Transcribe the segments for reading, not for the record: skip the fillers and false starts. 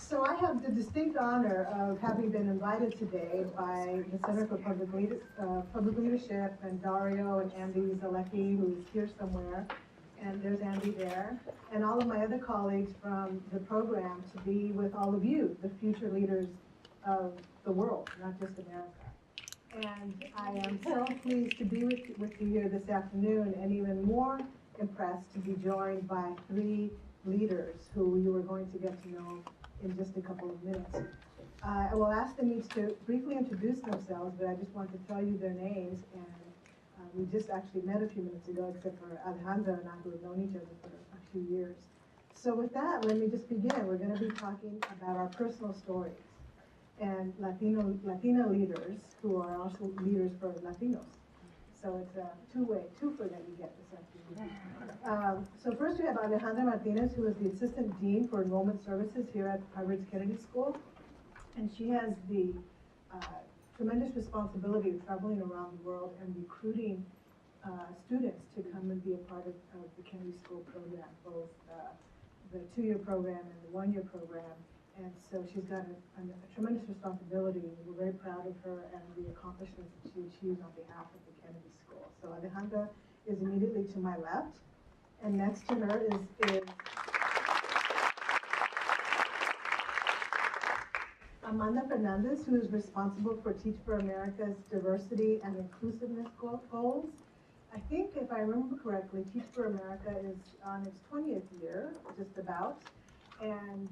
So I have the distinct honor of having been invited today by the Center for Public Leadership and Dario and Andy Zalecki, who's here somewhere, and there's Andy there, and all of my other colleagues from the program to be with all of you, the future leaders of the world, not just America. And I am so pleased to be with you here this afternoon, and even more impressed to be joined by three leaders who you are going to get to know in just a couple of minutes. I will ask them each to briefly introduce themselves, but I just want to tell you their names. And we just actually met a few minutes ago, except for Alejandra and I, who have known each other for a few years. So with that, let me just begin. We're going to be talking about our personal stories and Latina leaders who are also leaders for Latinos. So it's a twofer that you get this afternoon. So first we have Alejandra Martinez, who is the Assistant Dean for Enrollment Services here at Harvard's Kennedy School. And she has the tremendous responsibility of traveling around the world and recruiting students to come and be a part of the Kennedy School program, both the 2-year program and the 1-year program. And so she's got a tremendous responsibility. We're very proud of her and the accomplishments that she achieves on behalf of the Kennedy School. So Alejandra is immediately to my left, and next to her is Amanda Fernandez, who is responsible for Teach for America's diversity and inclusiveness goals. I think, if I remember correctly, Teach for America is on its 20th year, just about. And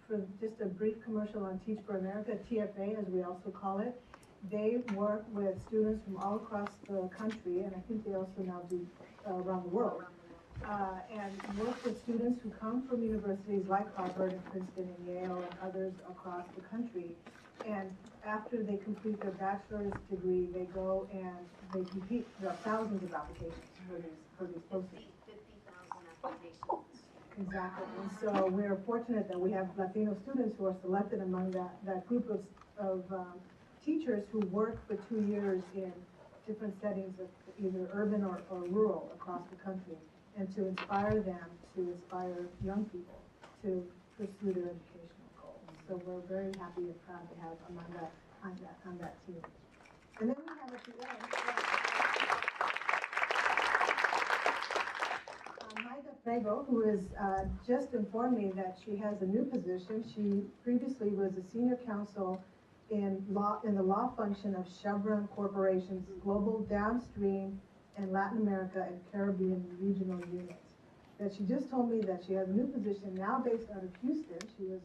for just a brief commercial on Teach for America, TFA, as we also call it, they work with students from all across the country, and I think they also now do around the world, and work with students who come from universities like Harvard and Princeton and Yale and others across the country. And after they complete their bachelor's degree, they go and they compete. There are thousands of applications for these postings. 50,000 applications. Exactly, and so we're fortunate that we have Latino students who are selected among that group of teachers who work for 2 years in different settings of either urban or rural across the country, and to inspire them, to inspire young people to pursue their educational goals. So we're very happy and proud to have Amanda on that team. And then we have at the end, Maida Frego, who has just informed me that she has a new position. She previously was a senior counsel in the law function of Chevron Corporation's global downstream and Latin America and Caribbean regional unit. That she just told me that she has a new position now based out of Houston. She was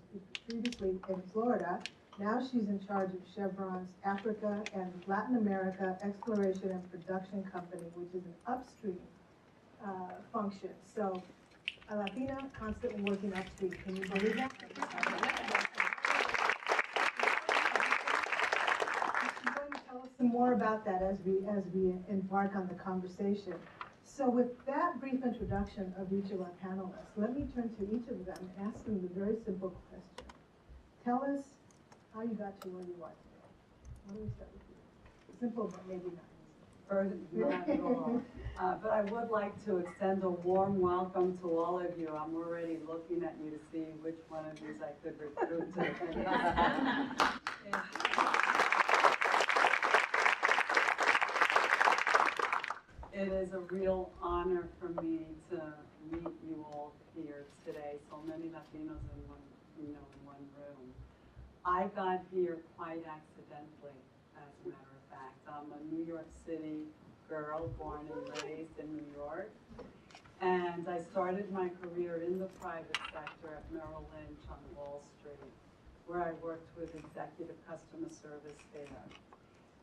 previously in Florida. Now she's in charge of Chevron's Africa and Latin America Exploration and Production Company, which is an upstream function. So a Latina constantly working upstream. Can you believe that? She's going to tell us some more about that as we embark on the conversation. So with that brief introduction of each of our panelists, let me turn to each of them and ask them the very simple question. Tell us how you got to where you are today. Why don't we start with you? Simple, but maybe not. Not at all. But I would like to extend a warm welcome to all of you. I'm already looking at you to see which one of these I could recruit to. It is a real honor for me to meet you all here today. So many Latinos in one room. I got here quite accidentally, as a matter of fact. I'm a New York City girl, born and raised in New York. And I started my career in the private sector at Merrill Lynch on Wall Street, where I worked with executive customer service there.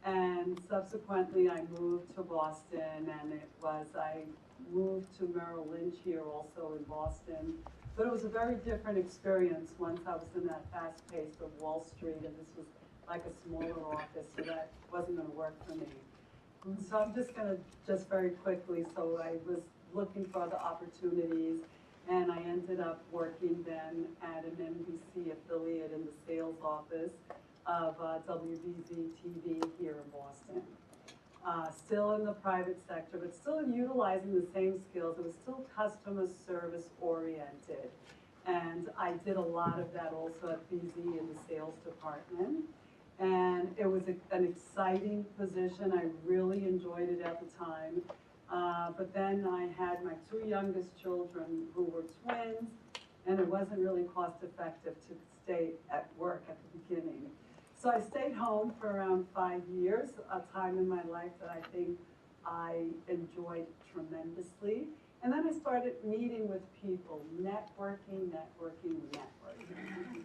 And subsequently, I moved to Boston, and I moved to Merrill Lynch here also in Boston. But it was a very different experience once I was in that fast pace of Wall Street, and this was like a smaller office, so that wasn't going to work for me. So I'm just going to very quickly, so I was looking for other opportunities, and I ended up working then at an NBC affiliate in the sales office of WBZ TV here in Boston. Still in the private sector, but still utilizing the same skills. It was still customer service oriented. And I did a lot of that also at BZ in the sales department. And it was an exciting position. I really enjoyed it at the time. But then I had my two youngest children who were twins, and it wasn't really cost effective to stay at work at the beginning. So I stayed home for around 5 years, a time in my life that I think I enjoyed tremendously. And then I started meeting with people, networking.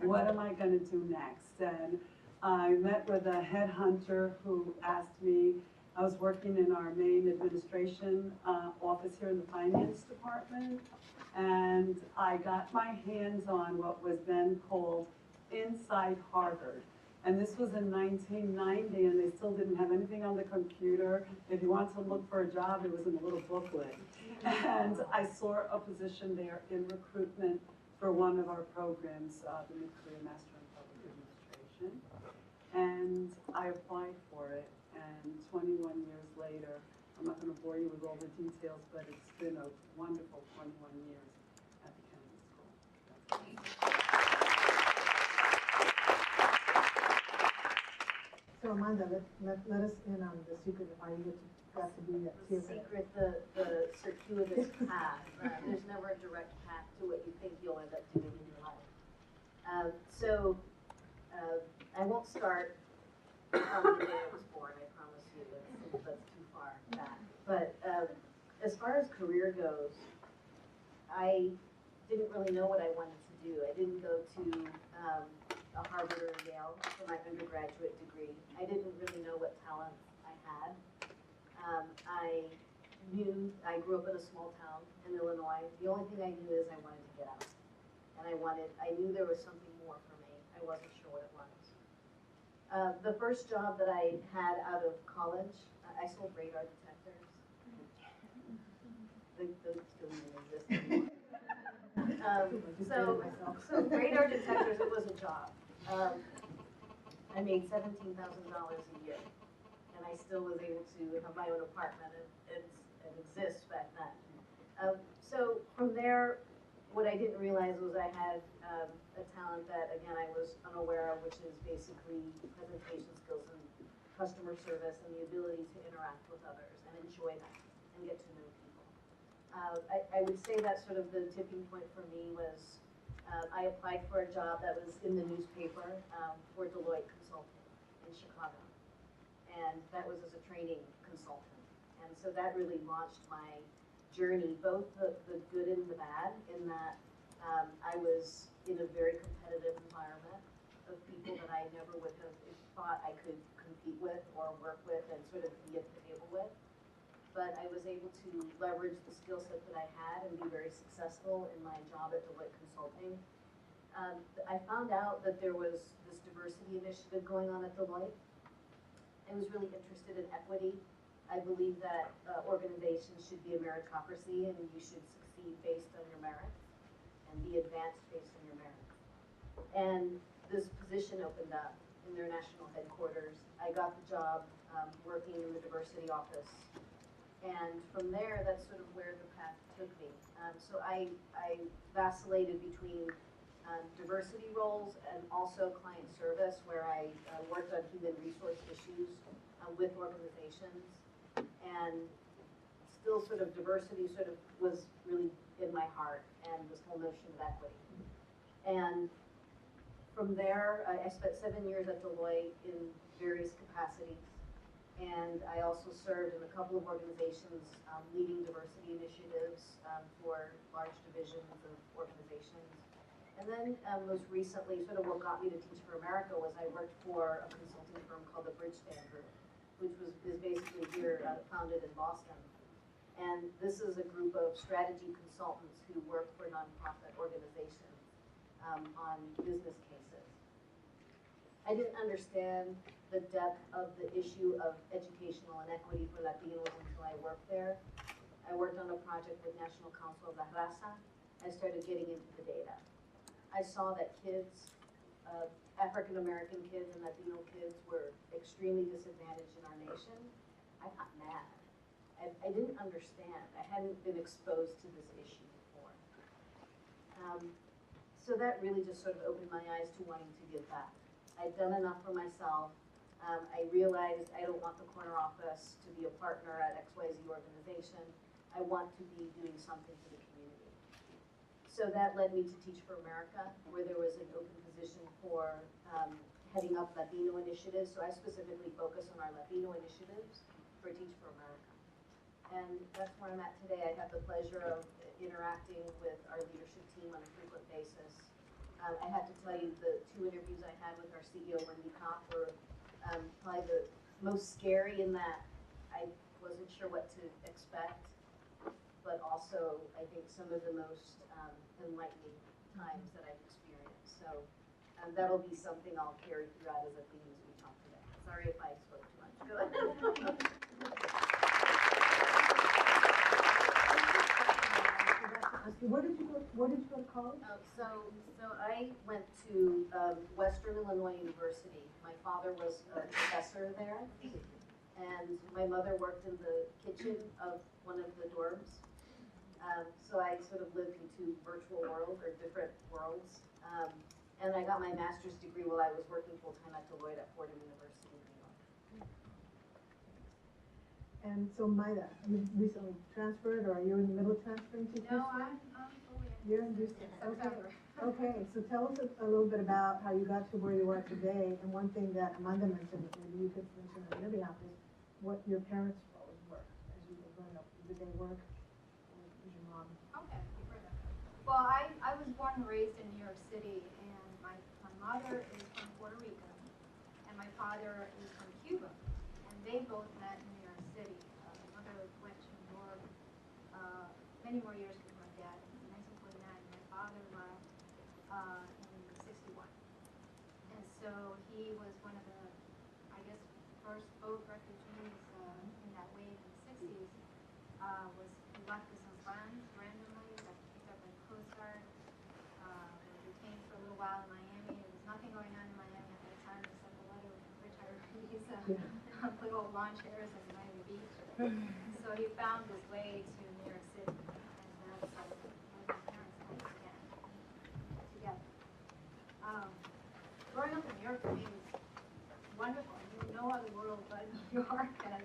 What am I going to do next? And I met with a headhunter who asked me, I was working in our main administration office here in the finance department, and I got my hands on what was then called Inside Harvard. And this was in 1990, and they still didn't have anything on the computer. If you wanted to look for a job, it was in a little booklet. And I saw a position there in recruitment for one of our programs, the Mid-Career Master in Public Administration. And I applied for it, and 21 years later, I'm not going to bore you with all the details, but it's been a wonderful 21 years at the Kennedy School. So Amanda, let us in on the secret of how you got to be at The TFA. secret, the circuitous path. There's never a direct path to what you think you'll end up doing in your life. I won't start from the day I was born, I promise you, that's too far back. But as far as career goes, I didn't really know what I wanted to do. I didn't go to a Harvard or a Yale for my undergraduate degree. I didn't really know what talents I had. I grew up in a small town in Illinois. The only thing I knew is I wanted to get out. And I knew there was something more for me. I wasn't sure what it was. The first job that I had out of college, I sold radar detectors. Those still don't exist anymore. So radar detectors, it was a job. I made $17,000 a year, and I still was able to have my own apartment and exist back then. So from there, what I didn't realize was I had a talent that, again, I was unaware of, which is basically presentation skills and customer service and the ability to interact with others and enjoy that and get to know people. I would say that sort of the tipping point for me was I applied for a job that was in the newspaper for Deloitte Consulting in Chicago. And that was as a training consultant. And so that really launched my journey, both the good and the bad, in that I was in a very competitive environment of people that I never would have thought I could compete with or work with and sort of be at the table with. But I was able to leverage the skill set that I had and be very successful in my job at Deloitte Consulting. I found out that there was this diversity initiative going on at Deloitte. I was really interested in equity. I believe that organizations should be a meritocracy, and you should succeed based on your merits and be advanced based on your merits. And this position opened up in their national headquarters. I got the job working in the diversity office. And from there, that's sort of where the path took me. So I vacillated between diversity roles and also client service, where I worked on human resource issues with organizations. And still sort of diversity sort of was really in my heart, and this whole notion of equity. And from there, I spent 7 years at Deloitte in various capacities. And I also served in a couple of organizations leading diversity initiatives for large divisions of organizations. And then most recently, sort of what got me to Teach for America was I worked for a consulting firm called the Bridgespan Group, which is basically here founded in Boston. And this is a group of strategy consultants who work for nonprofit organizations on business cases. I didn't understand the depth of the issue of educational inequity for Latinos until I worked there. I worked on a project with National Council of La Raza. I started getting into the data. I saw that kids, African American kids and Latino kids, were extremely disadvantaged in our nation. I got mad. I didn't understand. I hadn't been exposed to this issue before. So that really just sort of opened my eyes to wanting to give back. I'd done enough for myself. I realized I don't want the corner office to be a partner at XYZ organization. I want to be doing something for the community. So that led me to Teach for America, where there was an open position for heading up Latino initiatives. So I specifically focus on our Latino initiatives for Teach for America. And that's where I'm at today. I have the pleasure of interacting with our leadership team on a frequent basis. I have to tell you, the 2 interviews I had with our CEO, Wendy Kopp, were probably the most scary in that I wasn't sure what to expect, but also I think some of the most enlightening times that I've experienced. So that'll be something I'll carry throughout as a theme as we talk today. Sorry if I spoke too much. Go ahead. Where did you go to college? So I went to Western Illinois University. My father was a professor there, and my mother worked in the kitchen of one of the dorms. So I sort of lived in 2 virtual worlds, or different worlds. And I got my master's degree while I was working full-time at Deloitte at Fordham University in New York. And so Maida, you recently transferred, or are you in the middle of transferring to Houston? No, I'm fully in. You're in Houston. September. Okay, so tell us a little bit about how you got to where you are today. And one thing that Amanda mentioned, maybe you could mention on your behalf, is what your parents' roles were as you were growing up. Did they work? Or was your mom? Okay, before that. Well, I was born and raised in New York City, and my mother is from Puerto Rico, and my father is from Cuba, and they both met in New York City. My mother went to New York many more years with my dad in 1949. My father left in 61, and so he was one of the, I guess, first boat refugees in that wave in the 60s. He left with some friends randomly, got picked up by the Coast Guard, was detained for a little while in Miami. There was nothing going on in Miami at that time except a lot of retirees on little lawn chairs in Miami Beach. So he found his way to New York City, and that's how my parents met again together. Growing up in New York for me was wonderful. I knew no other world but New York, and I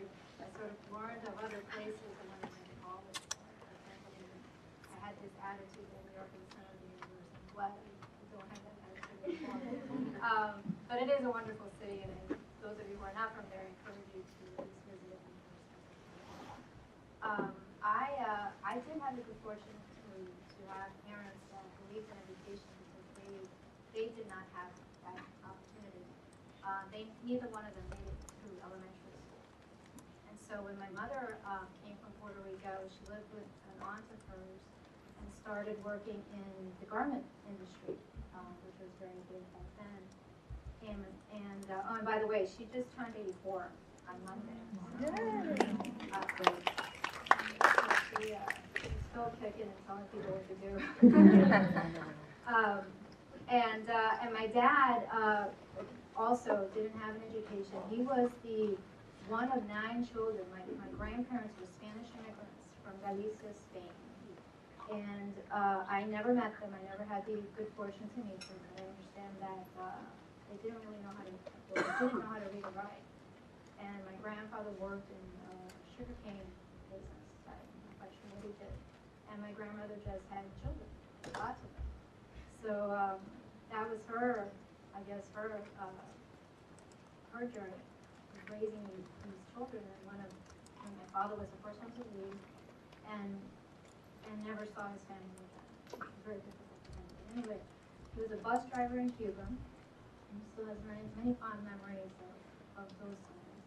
sort of learned of other places. I wanted to college. I had this attitude that New York is the center of the universe. I'm glad I don't have that attitude anymore. But it is a wonderful city, and those of you who are not from there, I encourage you to at least visit it. I did have the good fortune to have parents that believed in education because they did not have that opportunity. Neither one of them made it through elementary school. And so when my mother came from Puerto Rico, she lived with an aunt of hers and started working in the garment industry, which was very big back then. And by the way, she just turned 84 on Monday. So she's still kicking and telling people what to do. And my dad also didn't have an education. He was the one of 9 children. My grandparents were Spanish immigrants from Galicia, Spain. And I never met them. I never had the good fortune to meet them. But I understand that they didn't really know how to read or write. And my grandfather worked in sugarcane business. I'm not quite sure what he did. And my grandmother just had children, lots of them. So that was her, I guess, her journey, raising these children. And my father was the first one to leave, and never saw his family again. It was very difficult for him. But anyway, he was a bus driver in Cuba, and he still has many fond memories of those times.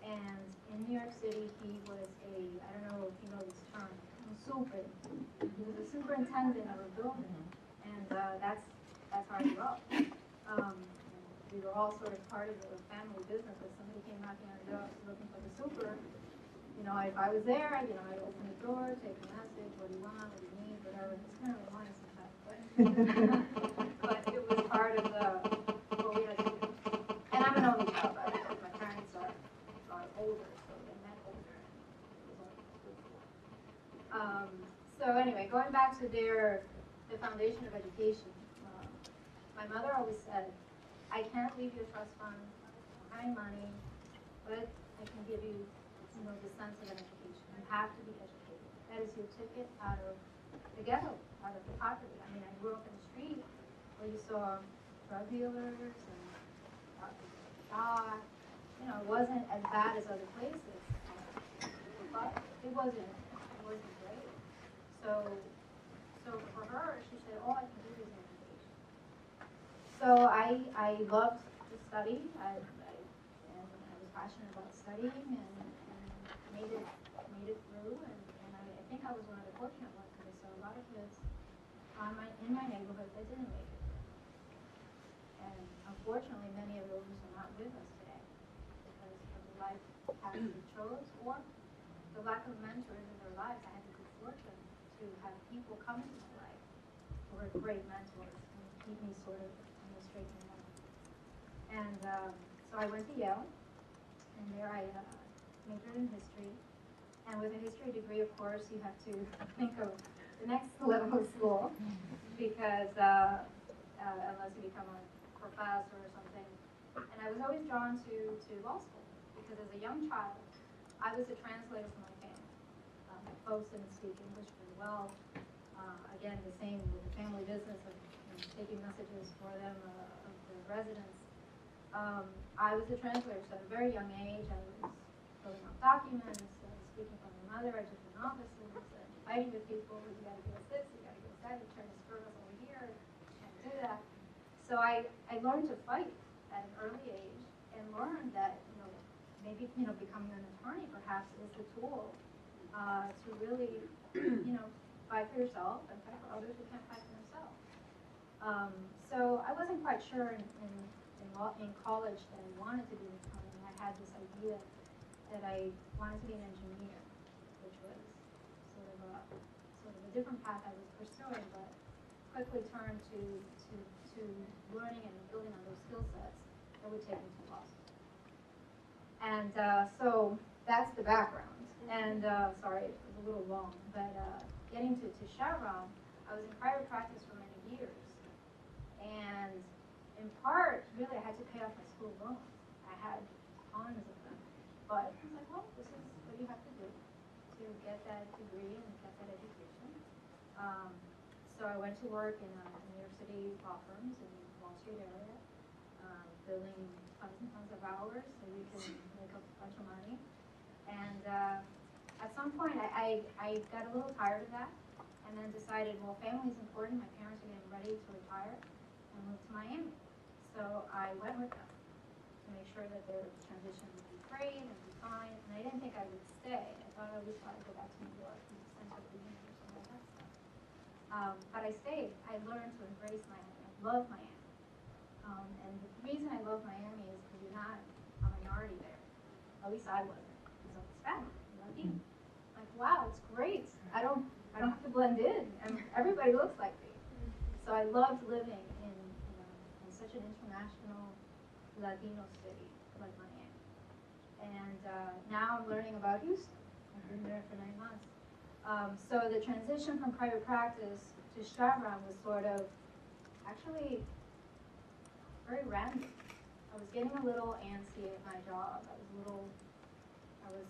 And in New York City, he was I don't know if you know this term, super. He was a superintendent of a building, and that's how I grew up. We were all sort of part of the family business. If somebody came knocking on the door looking for the super, if I was there, I'd open the door, take a message, what do you want, what do you need, whatever. It's kind of annoying sometimes, but it was part of what we had to do. And I'm an only child, by the way. My parents are older, so they met older. So anyway, going back to the foundation of education, My mother always said, I can't leave you a trust fund, I don't have any money, but I can give you, the sense of an education. You have to be educated. That is your ticket out of the ghetto, out of the poverty. I mean, I grew up in the street where you saw drug dealers and shot. It wasn't as bad as other places, but it wasn't great. So for her, she said, all I can do is education. So I loved to study. I was passionate about studying and made it through. And I think I was one of the fortunate ones because I saw a lot of kids in my neighborhood that didn't make it. And unfortunately, many of those are not with us today because of the life path they chose or the lack of mentors in their lives. I had the good fortune to have people come into my life who were great mentors and keep me sort of on the straight and narrow. And so I went to Yale, and there I majored in history. And with a history degree, of course, you have to think of the next level of school because unless you become a professor or something. And I was always drawn to law school because as a young child, I was a translator for my family. My folks didn't speak English very well. Again, the same with the family business of taking messages for them of the residents. I was a translator, so at a very young age, I was filling out documents, speaking from my mother at different offices, fighting with people. You got to give us this, you got to give us that. You try to spur us over here, can't do that. So I learned to fight at an early age and learned that maybe becoming an attorney perhaps is the tool to really fight for yourself and fight for others who can't fight for themselves. So I wasn't quite sure in college that I wanted to be an attorney. I had this idea that I wanted to be an engineer, which was sort of a different path I was pursuing, but quickly turned to learning and building on those skill sets that would take me to law school. And so that's the background. And sorry, it was a little long, but getting to Chevron, I was in private practice for many years. And in part, really, I had to pay off my school loans. I had tons of them. But I was like, well, this is what you have to do to get that degree and get that education. So I went to work in New York City law firms in the Wall Street area, billing tons and tons of hours so you can make a bunch of money. And at some point, I got a little tired of that and then decided, well, family is important. My parents are getting ready to retire and move to Miami. So I went with them to make sure that their transition would be great and be fine. And I didn't think I would stay. I thought I would probably go back to New York and spend a few years or something like that stuff. But I stayed. I learned to embrace Miami. I love Miami. And the reason I love Miami is because you're not a minority there. At least I wasn't. Because I'm Hispanic, Latino. Like, wow, it's great. I don't have to blend in. And everybody looks like me. So I loved living in such an international Latino city like Miami. And now I'm learning about Houston. I've been there for 9 months. So the transition from private practice to Chevron was sort of actually very random. I was getting a little antsy at my job. I was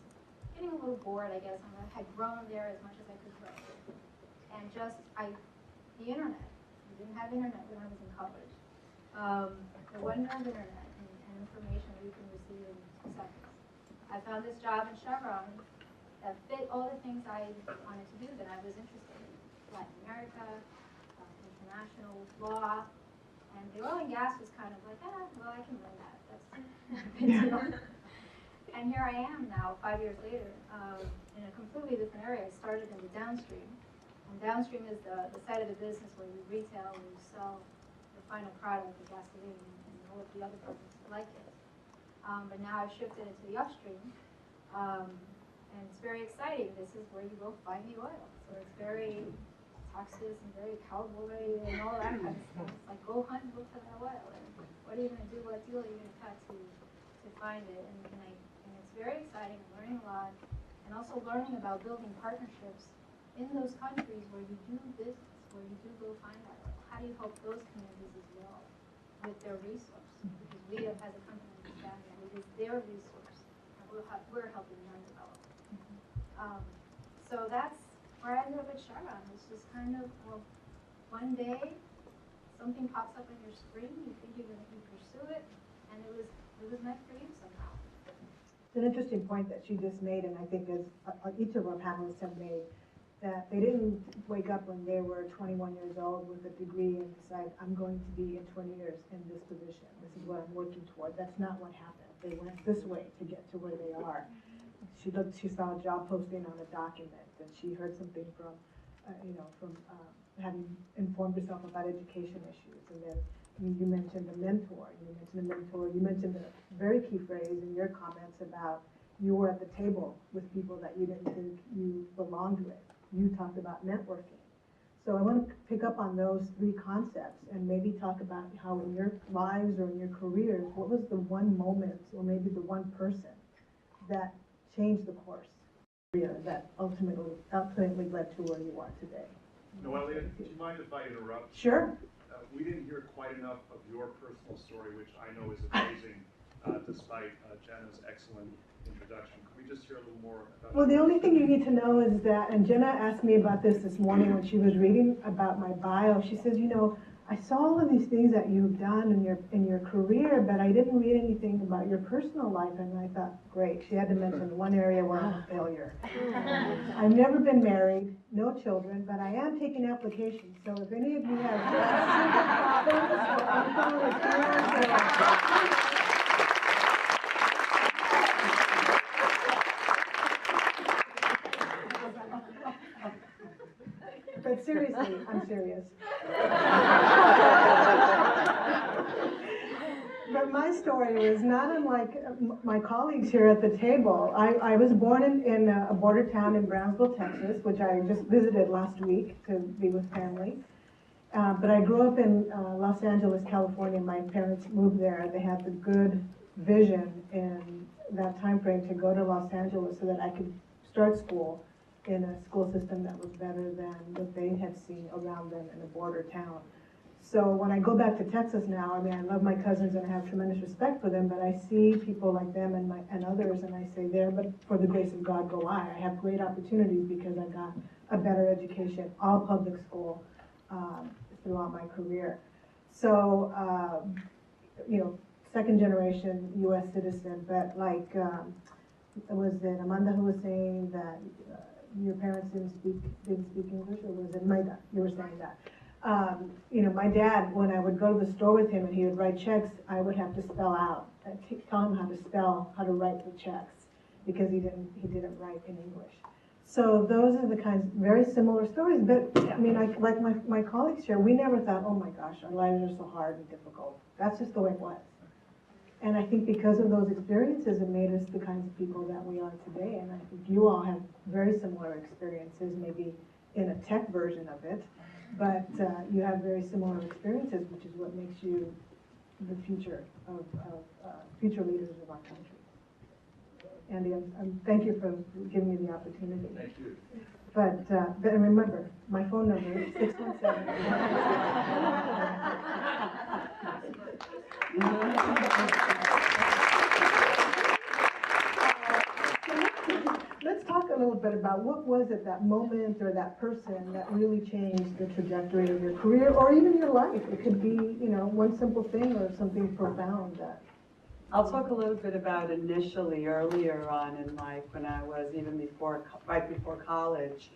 getting a little bored, I guess. I had grown there as much as I could grow. And the internet. We didn't have internet when I was in college. There wasn't no internet and information that you can receive in 2 seconds. I found this job in Chevron that fit all the things I wanted to do that I was interested in. Latin America, international law, and the oil and gas was kind of like, well, I can learn that. That's good to know. And here I am now, 5 years later, in a completely different area. I started in the downstream. And downstream is the side of the business where you retail, where you sell the final product, the gasoline, and all of the other products like it. But now I've shifted into the upstream, and it's very exciting. This is where you go find the oil. So it's very Texas and very cowboy and all that kind of stuff. It's like, go hunt, look for that oil. And what are you going to do? What deal are you going to cut to find it? And it's very exciting. I'm learning a lot, and also learning about building partnerships in those countries where you do business, where you do go find that oil. How do you help those communities as well? with their resource. Because we as a company understand that it is their resource, and we're helping them develop. So that's where I ended up at Chevron. It's just kind of, well, one day something pops up on your screen, you think you pursue it, and it was meant for you somehow. It's an interesting point that she just made, and I think as each of our panelists have made, that they didn't wake up when they were 21 years old with a degree and decide, I'm going to be in 20 years in this position. This is what I'm working toward. That's not what happened. They went this way to get to where they are. She saw a job posting on a document, and she heard something from having informed herself about education issues. And then you mentioned a mentor. You mentioned a very key phrase in your comments about you were at the table with people that you didn't think you belonged with. You talked about networking. So I want to pick up on those three concepts and maybe talk about how in your lives or in your careers, what was the one moment or maybe the one person that changed the course that ultimately led to where you are today? Noelia, do you mind if I interrupt? Sure. We didn't hear quite enough of your personal story, which I know is amazing, despite Jenna's excellent introduction. Can we just hear a little more about Well, the only thing you need to know is that, and Jenna asked me about this morning when she was reading about my bio. She says, you know, I saw all of these things that you've done in your career, but I didn't read anything about your personal life. And I thought, great, she had to mention one area where I'm a failure. I've never been married, no children, but I am taking applications. So if any of you have But seriously, I'm serious. But my story was not unlike my colleagues here at the table. I was born in a border town in Brownsville, Texas, which I just visited last week to be with family. But I grew up in Los Angeles, California. My parents moved there. They had the good vision in that time frame to go to Los Angeles so that I could start school in a school system that was better than what they had seen around them in a border town. So when I go back to Texas now, I mean, I love my cousins and I have tremendous respect for them, but I see people like them and others, and I say, there, but for the grace of God go I. I have great opportunities because I got a better education, all public school, throughout my career. So, you know, second generation U.S. citizen, but like, was it Amanda who was saying that your parents didn't speak English, or was it Maida? You were saying that. You know, my dad, when I would go to the store with him and he would write checks, I would have to spell out, tell him how to write the checks, because he didn't write in English. So those are the kinds, very similar stories, but I mean, like my colleagues here, we never thought, oh my gosh, our lives are so hard and difficult. That's just the way it was. And I think because of those experiences, it made us the kinds of people that we are today. And I think you all have very similar experiences, maybe in a tech version of it, but you have very similar experiences, which is what makes you the future of future leaders of our country. Andy, thank you for giving me the opportunity. Thank you. But remember, my phone number is 617. Let's talk a little bit about what was it, that moment or that person that really changed the trajectory of your career or even your life. It could be, you know, one simple thing or something profound that. I'll talk a little bit about initially, earlier on in life, when I was right before college.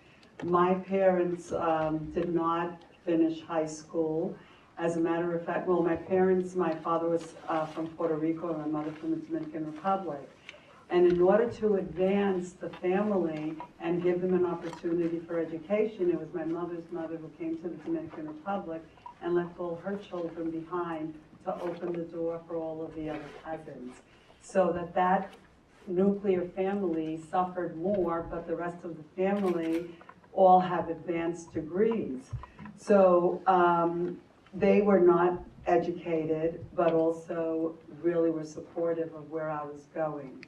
My parents did not finish high school. As a matter of fact, well, my father was from Puerto Rico and my mother from the Dominican Republic. And in order to advance the family and give them an opportunity for education, it was my mother's mother who came to the Dominican Republic and left all her children behind to open the door for all of the other cousins. So that nuclear family suffered more, but the rest of the family all have advanced degrees. So they were not educated, but also really were supportive of where I was going.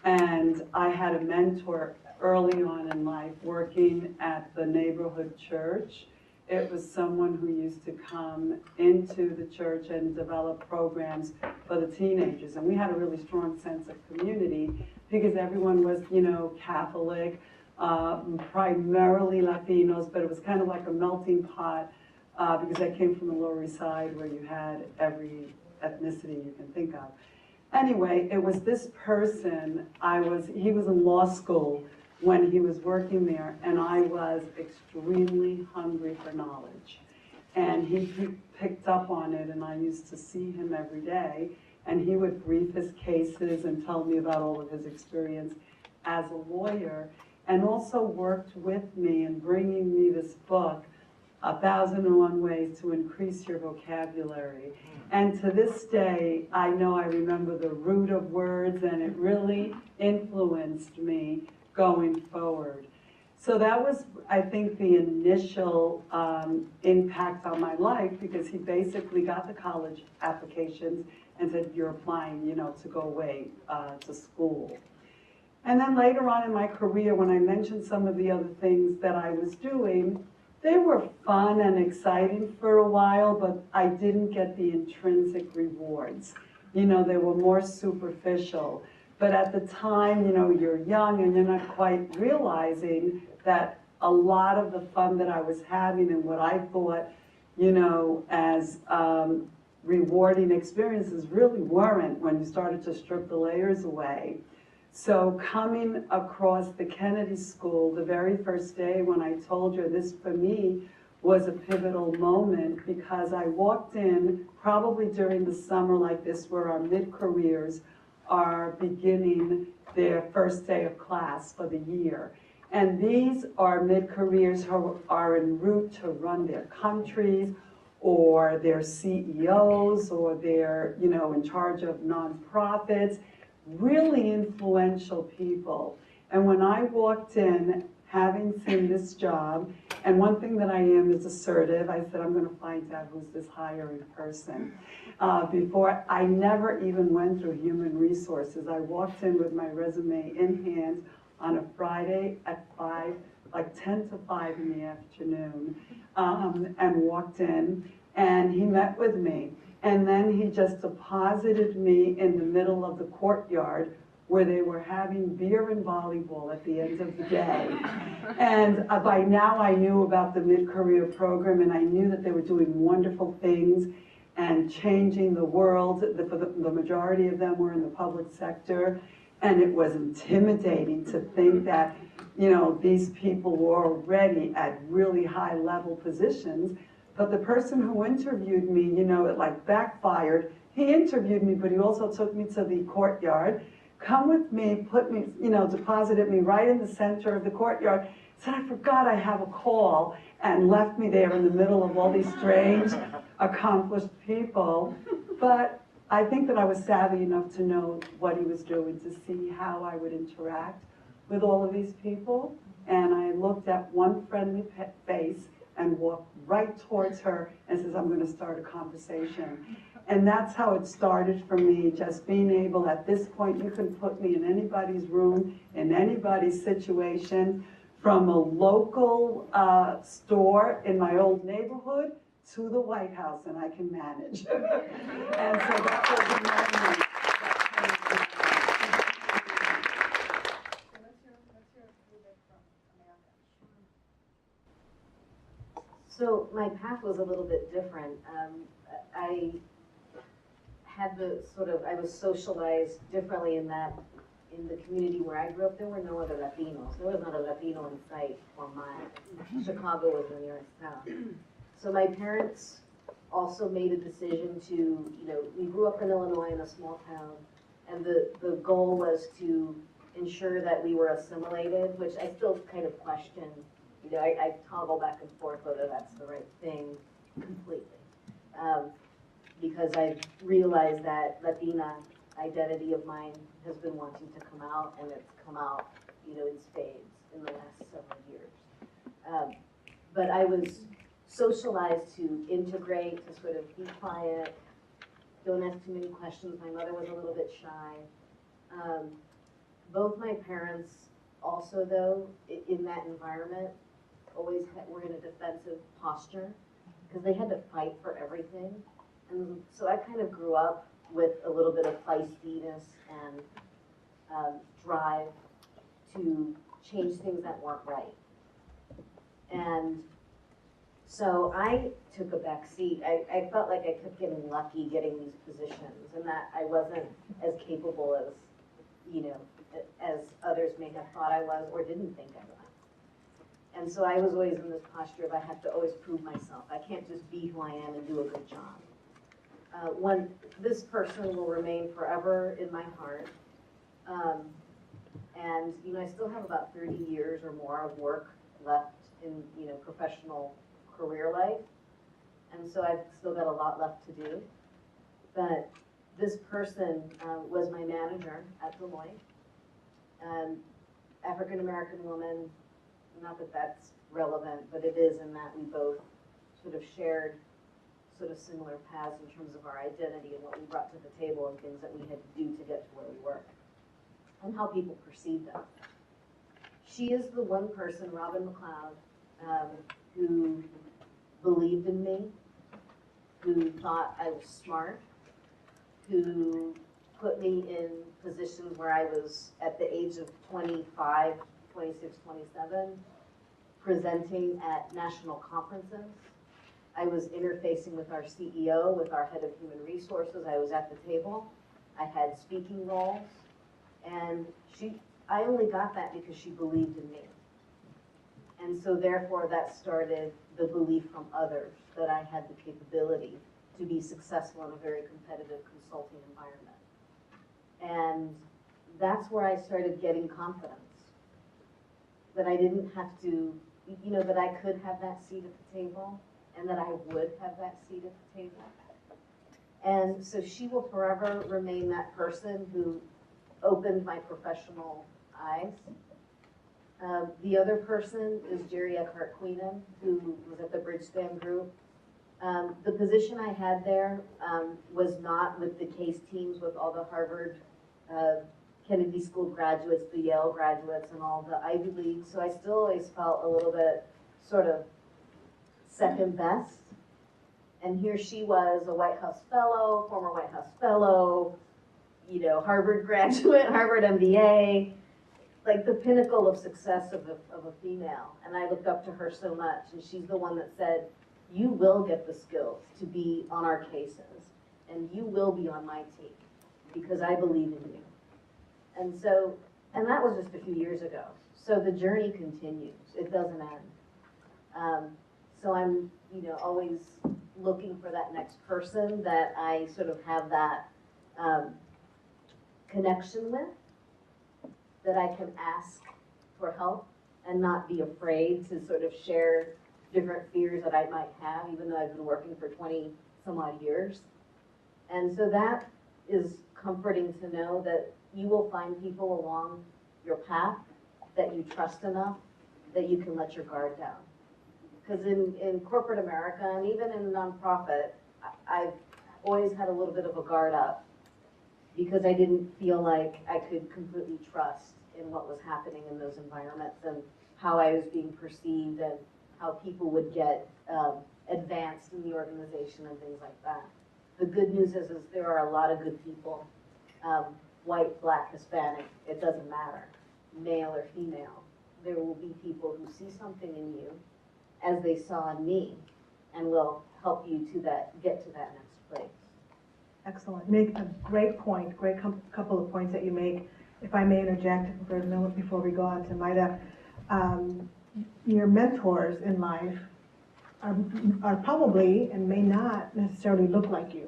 And I had a mentor early on in life working at the neighborhood church. it was someone who used to come into the church and develop programs for the teenagers. And we had a really strong sense of community because everyone was, you know, Catholic, primarily Latinos, but it was kind of like a melting pot because I came from the Lower East Side where you had every ethnicity you can think of. Anyway, it was this person, he was in law school when he was working there, and I was extremely hungry for knowledge. And he picked up on it, and I used to see him every day, and he would brief his cases and tell me about all of his experience as a lawyer, and also worked with me in bringing me this book, 1,001 Ways to Increase Your Vocabulary. And to this day, I know I remember the root of words, and it really influenced me going forward. So that was, I think, the initial impact on my life, because he basically got the college applications and said, you're applying, you know, to go away to school. And then later on in my career, when I mentioned some of the other things that I was doing, they were fun and exciting for a while, but I didn't get the intrinsic rewards. You know, they were more superficial. But at the time, you know, you're young and you're not quite realizing that a lot of the fun that I was having and what I thought, you know, as rewarding experiences really weren't when you started to strip the layers away. So coming across the Kennedy School the very first day when I told you this for me was a pivotal moment, because I walked in probably during the summer like this where our mid-careers are beginning their first day of class for the year. And these are mid-careers who are en route to run their countries, or they're CEOs, or they're, you know, in charge of nonprofits, really influential people. And when I walked in, having seen this job, and one thing that I am is assertive, I said, I'm gonna find out who's this hiring person. Before, I never even went through human resources. I walked in with my resume in hand on a Friday at 5, like 10 to 5 in the afternoon, and walked in, and he met with me. And then he just deposited me in the middle of the courtyard where they were having beer and volleyball at the end of the day. And by now I knew about the mid-career program, and I knew that they were doing wonderful things and changing the world. The majority of them were in the public sector, and it was intimidating to think that, you know, these people were already at really high level positions. But the person who interviewed me, you know, it like backfired. He interviewed me, but he also took me to the courtyard. Come with me, put me, you know, deposited me right in the center of the courtyard. Said, I forgot I have a call, and left me there in the middle of all these strange, accomplished people. But I think that I was savvy enough to know what he was doing, to see how I would interact with all of these people. And I looked at one friendly face and walked right towards her and says, I'm gonna start a conversation. And that's how it started for me, just being able, at this point, you can put me in anybody's room, in anybody's situation, from a local store in my old neighborhood to the White House, and I can manage. And so that was a moment. So my path was a little bit different. I had I was socialized differently in that, in the community where I grew up, there were no other Latinos. There was not a Latino in sight for mine. Chicago was the nearest town. So my parents also made a decision to, you know, we grew up in Illinois in a small town, and the goal was to ensure that we were assimilated, which I still kind of question. You know, I toggle back and forth whether that's the right thing completely. Because I realized that Latina identity of mine has been wanting to come out, and it's come out, you know, in spades in the last several years. But I was socialized to integrate, to sort of be quiet, don't ask too many questions. My mother was a little bit shy. Both my parents also, though, in that environment, always were in a defensive posture because they had to fight for everything. And so I kind of grew up with a little bit of feistiness and drive to change things that weren't right. And so I took a back seat. I felt like I kept getting lucky getting these positions and that I wasn't as capable as, you know, as others may have thought I was or didn't think I was. And so I was always in this posture of I have to always prove myself. I can't just be who I am and do a good job. This person will remain forever in my heart. And, you know, I still have about 30 years or more of work left in, you know, professional career life. And so I've still got a lot left to do. But this person was my manager at Deloitte. African-American woman, not that that's relevant, but it is in that we both sort of shared sort of similar paths in terms of our identity and what we brought to the table and things that we had to do to get to where we were and how people perceived us. She is the one person, Robin McLeod, who believed in me, who thought I was smart, who put me in positions where I was at the age of 25, 26, 27, presenting at national conferences. I was interfacing with our CEO, with our head of human resources. I was at the table. I had speaking roles. And I only got that because she believed in me. And so therefore that started the belief from others that I had the capability to be successful in a very competitive consulting environment. And that's where I started getting confidence. That I didn't have to, you know, that I could have that seat at the table and that I would have that seat at the table. And so she will forever remain that person who opened my professional eyes. The other person is Jerry Eckhart Queenan, who was at the Bridgespan Group. The position I had there was not with the case teams with all the Harvard Kennedy School graduates, the Yale graduates, and all the Ivy League. So I still always felt a little bit sort of second best. And here she was, a White House fellow, former White House fellow, you know, Harvard graduate, Harvard MBA, like the pinnacle of success of a female. And I looked up to her so much. And she's the one that said, you will get the skills to be on our cases, and you will be on my team because I believe in you. And so, and that was just a few years ago. So the journey continues. It doesn't end. So I'm, you know, always looking for that next person that I sort of have that connection with, that I can ask for help and not be afraid to sort of share different fears that I might have, even though I've been working for 20 some odd years. And so that is comforting to know that you will find people along your path that you trust enough that you can let your guard down. Because in corporate America, and even in nonprofit, I've always had a little bit of a guard up because I didn't feel like I could completely trust in what was happening in those environments and how I was being perceived and how people would get advanced in the organization and things like that. The good news is there are a lot of good people, white, black, Hispanic, it doesn't matter, male or female. There will be people who see something in you as they saw in me and will help you to get to that next place. Excellent. Make a great point, couple of points that you make. If I may interject for a moment before we go on to Maida, your mentors in life are probably and may not necessarily look like you.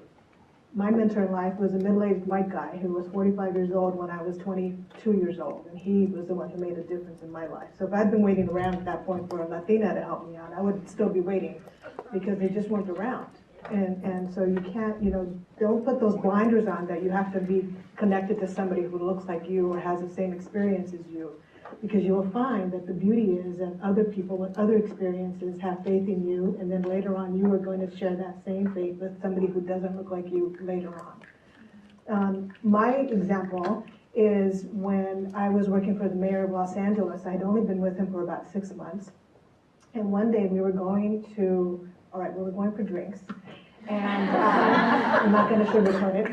My mentor in life was a middle-aged white guy who was 45 years old when I was 22 years old, and he was the one who made a difference in my life. So if I'd been waiting around at that point for a Latina to help me out, I would still be waiting because they just weren't around. And so you can't, you know, don't put those blinders on that you have to be connected to somebody who looks like you or has the same experience as you, because you will find that the beauty is that other people with other experiences have faith in you, and then later on you are going to share that same faith with somebody who doesn't look like you later on. My example is when I was working for the mayor of Los Angeles. I'd only been with him for about 6 months. And one day we were going for drinks. And I'm not going to sugarcoat it.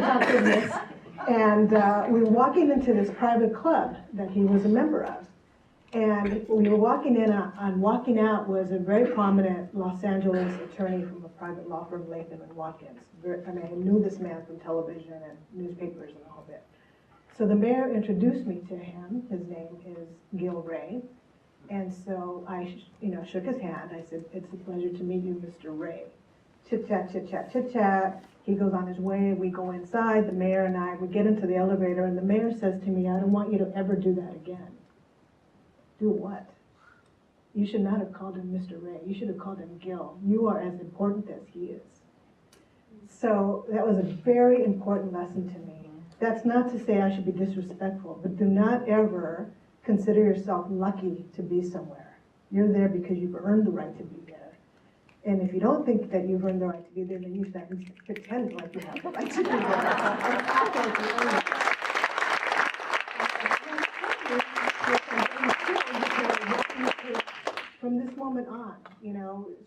Talk to this. And we were walking into this private club that he was a member of. And we were walking in, on walking out was a very prominent Los Angeles attorney from a private law firm, Latham and Watkins. I mean, I knew this man from television and newspapers and the whole bit. So the mayor introduced me to him. His name is Gil Ray. And so I, shook his hand. I said, "It's a pleasure to meet you, Mr. Ray." Chit chat, chit chat, chit chat. He goes on his way. We go inside. The mayor and I, we get into the elevator, and the mayor says to me, "I don't want you to ever do that again." Do what? You should not have called him Mr. Ray. You should have called him Gil. You are as important as he is. So that was a very important lesson to me. That's not to say I should be disrespectful, but do not ever consider yourself lucky to be somewhere. You're there because you've earned the right to be there. And if you don't think that you've earned the right to be there, then you should at least pretend like you have the right to be there. From this moment on,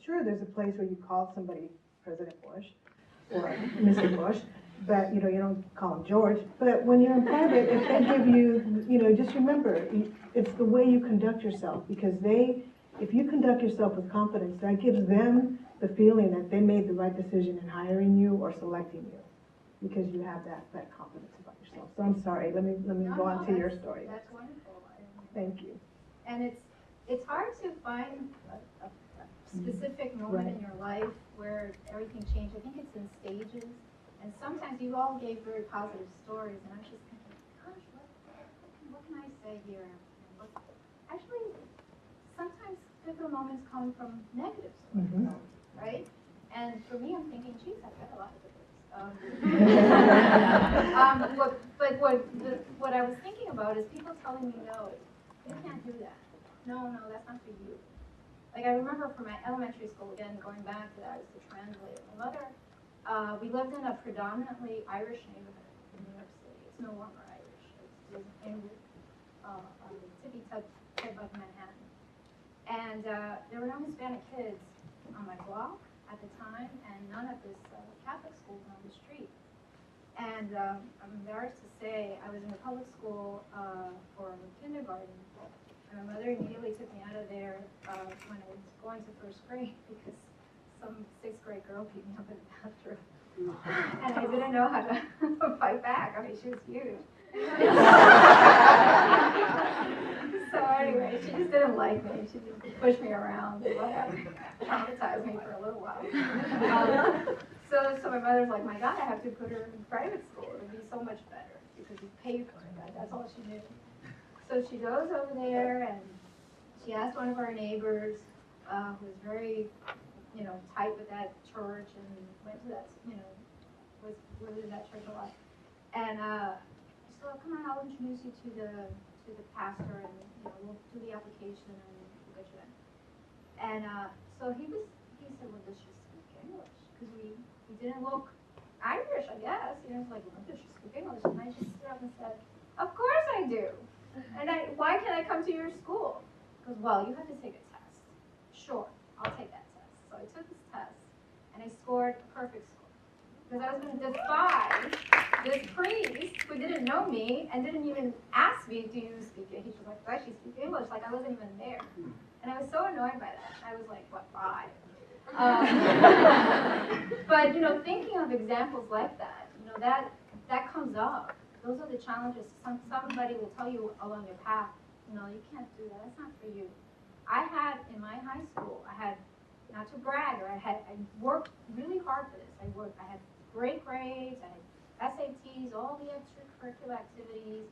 sure, there's a place where you call somebody President Bush or Mr. Bush, but you don't call him George. But when you're in private, if they give you, just remember, it's the way you conduct yourself, because if you conduct yourself with confidence, that gives them the feeling that they made the right decision in hiring you or selecting you, because you have that confidence about yourself. So I'm sorry. Let me go on to your story. That's wonderful. Thank you. And it's hard to find a specific moment in your life where everything changed. I think it's in stages. And sometimes you all gave very positive stories, and I was just thinking, gosh, what can I say here? Actually, sometimes difficult moments come from negative stories, right? And for me, I'm thinking, geez, I've got a lot of this. But what I was thinking about is people telling me, no, you can't do that. No, that's not for you. Like, I remember from my elementary school, again, going back to that, I was the translator. My mother, we lived in a predominantly Irish neighborhood in New York City. It's no longer Irish. It's in the tippy tip of Manhattan. And there were no Hispanic kids on my block at the time, and none at this Catholic school down the street. And I'm embarrassed to say, I was in a public school for kindergarten, and my mother immediately took me out of there when I was going to first grade, because some sixth grade girl beat me up in the bathroom. And I didn't know how to fight back. I mean, she was huge. So anyway, she just didn't like me. She just pushed me around and whatever. Traumatized me for a little while. So my mother's like, my God, I have to put her in private school. It would be so much better because you pay for it. That's all she knew. So she goes over there and she asked one of our neighbors, who was very, tight with that church and went to that, was in that church a lot. And she said, come on, I'll introduce you to the pastor, and we'll do the application and we'll get you in. And so he said, well, does she speak English? Because we didn't look Irish, I guess. It's like, well, does she speak English? And I just stood up and said, of course I do. And why can't I come to your school? He goes, well, you have to take a test. Sure, I'll take that test. So I took this test, and I scored a perfect score. Because I was going to defy this priest who didn't know me and didn't even ask me, do you speak English? He was like, does she speak English? Like, I wasn't even there. And I was so annoyed by that. I was like, what, 5? But, thinking of examples like that, that comes up. Those are the challenges. Somebody will tell you along your path, no, you can't do that. That's not for you. I had, in my high school, not to brag, I worked really hard for this. I had great grades, I had SATs, all the extracurricular activities.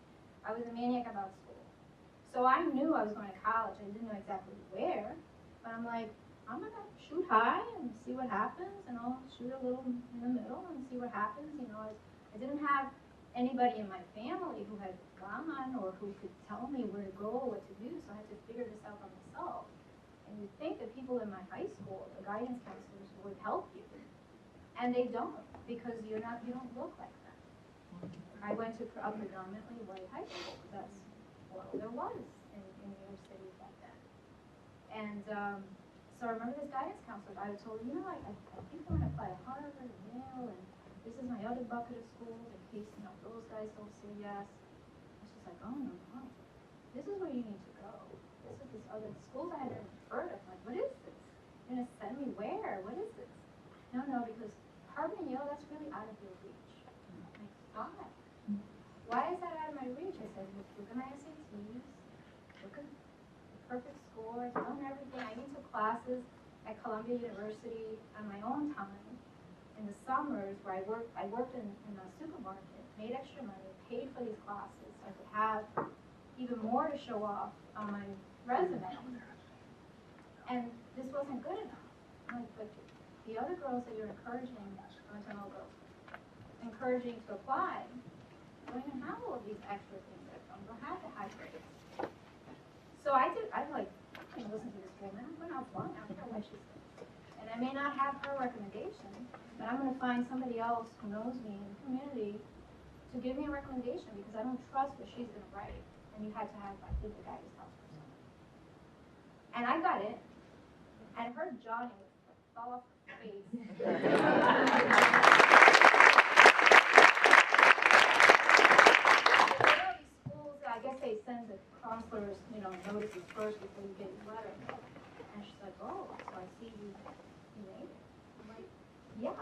I was a maniac about school. So I knew I was going to college. I didn't know exactly where, but I'm like, I'm going to shoot high and see what happens, and I'll shoot a little in the middle and see what happens. I didn't have anybody in my family who had gone or who could tell me where to go or what to do, so I had to figure this out by myself. And you'd think that people in my high school, the guidance counselors, would help you. And they don't, because you don't look like that. I went to a predominantly white high school, because that's all there was in New York City back then. And so I remember this guidance counselor, I told her, you know, I think I'm gonna apply to Harvard and Yale, and this is my other bucket of schools in case, you know, those guys don't say yes. And she's like, oh no, this is where you need to go. This is this other schools I hadn't heard of. Like, what is this? You're gonna send me where? What is this? No, because Harvard and Yale, that's really out of your reach. I'm like, why? Why is that out of my reach? I said, look at my SATs, look at the perfect scores, done everything. I even took classes at Columbia University on my own time in the summers where I worked in a supermarket, made extra money, paid for these classes so I could have even more to show off on my resume. And this wasn't good enough. I'm like, but the other girls that you're encouraging, encouraging to apply, don't even have all of these extra things that don't have the high grades. So I'm like, I'm going to listen to this woman. I'm going to apply. I don't care what she says. And I may not have her recommendation, but I'm going to find somebody else who knows me in the community to give me a recommendation because I don't trust what she's going to write. And you had to have, I think, the guidance counselor. And I got it. And her Johnny fell off her face. I guess they send the counselors, you know, notices first before you get your letter. And she's like, oh, so I see you made it. I'm like, yeah.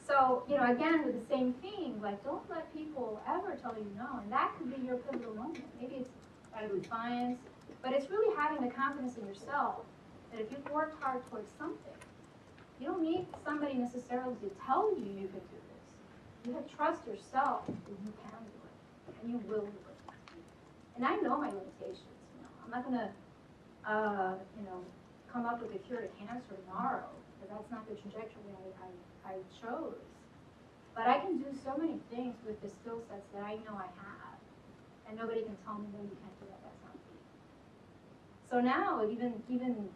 So, you know, again, with the same theme, like, don't let people ever tell you no. And that could be your pivotal moment. Maybe it's out of defiance, but it's really having the confidence in yourself that if you've worked hard towards something, you don't need somebody necessarily to tell you you can do this. You have trust yourself that you can do it. And you will do it. And I know my limitations. You know, I'm not gonna, come up with a cure to cancer tomorrow, because that's not the trajectory I chose. But I can do so many things with the skill sets that I know I have, and nobody can tell me, no, you can't do that. That's not me. So now, even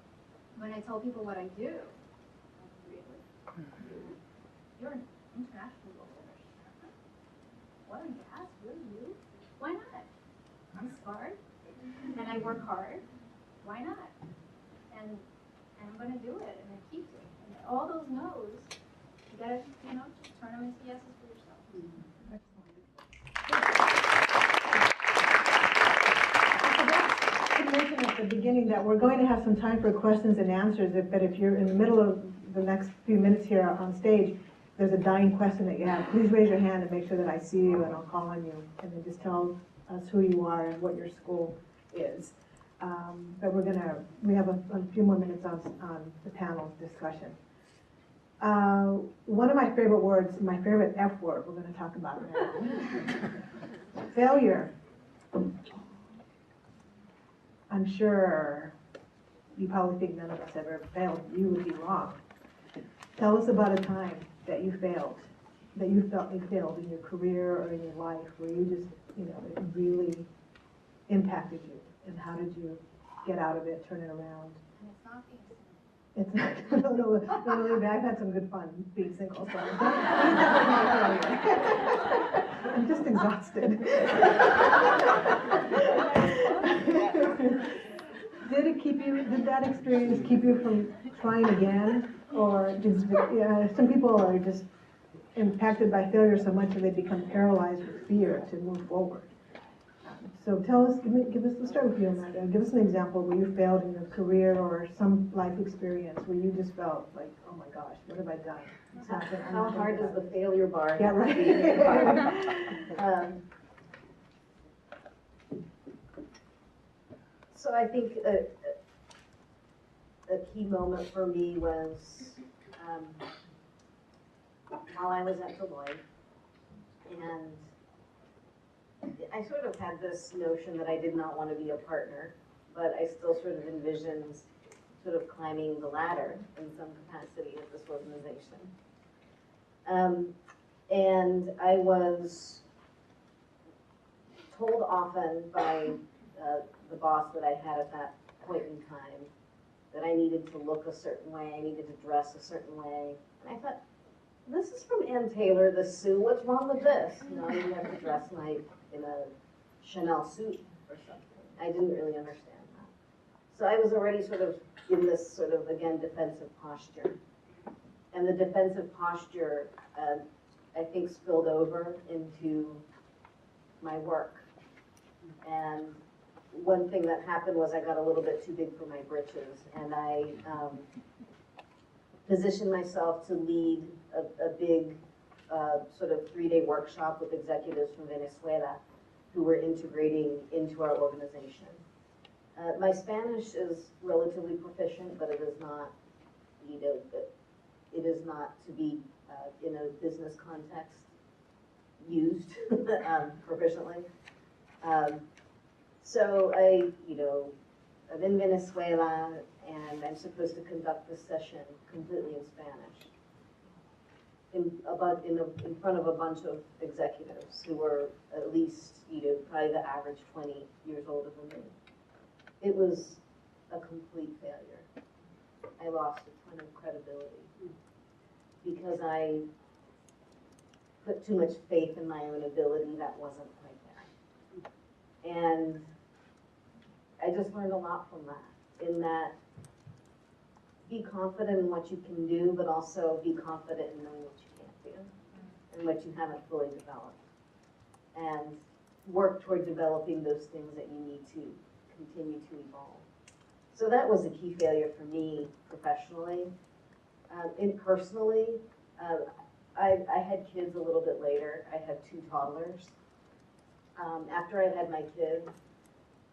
when I tell people what I do, like, really, you're an international lawyer. Oil and gas, really, you? Why not? I'm smart, and I work hard. Why not? And I'm going to do it, and I keep doing it. And all those no's, you got to, just turn them into yeses for yourself. I mentioned at the beginning that we're going to have some time for questions and answers, but if you're in the middle of the next few minutes here on stage, there's a dying question that you have, please raise your hand and make sure that I see you and I'll call on you. And then just tell us who you are and what your school is. But we have a few more minutes on the panel discussion. One of my favorite words, my favorite F word, we're going to talk about now. Failure. I'm sure you probably think none of us ever failed. You would be wrong. Tell us about a time that you failed, that you felt you failed in your career or in your life, where you just, it really impacted you, and how did you get out of it, turn it around? And it's not being It's not, no, I've had some good fun being single, so I'm just exhausted. Did that experience keep you from trying again? Or some people are just impacted by failure so much that they become paralyzed with fear to move forward. So tell us, let's start with you, Amanda. Give us an example where you failed in your career or some life experience where you just felt like, oh my gosh, what have I done? How hard does the failure bar Yeah, right. So I think a key moment for me was while I was at Deloitte, and I sort of had this notion that I did not want to be a partner, but I still sort of envisioned sort of climbing the ladder in some capacity at this organization. And I was told often by the boss that I had at that point in time that I needed to look a certain way, I needed to dress a certain way. And I thought, this is from Ann Taylor, the Sue, what's wrong with this? You have to dress like in a Chanel suit or something. I didn't really understand that. So I was already sort of in this sort of, again, defensive posture. And the defensive posture, I think, spilled over into my work. And one thing that happened was I got a little bit too big for my britches, and I positioned myself to lead a big sort of 3-day workshop with executives from Venezuela who were integrating into our organization. My Spanish is relatively proficient, but it is not, it is not to be in a business context used proficiently. So I'm in Venezuela, and I'm supposed to conduct this session completely in Spanish. In front of a bunch of executives who were at least, probably the average 20 years older than me. It was a complete failure. I lost a ton of credibility because I put too much faith in my own ability that wasn't quite there. And I just learned a lot from that, in that be confident in what you can do, but also be confident in knowing what you can't do and what you haven't fully developed. And work toward developing those things that you need to continue to evolve. So that was a key failure for me professionally. Personally, I had kids a little bit later. I had 2 toddlers. After I had my kids,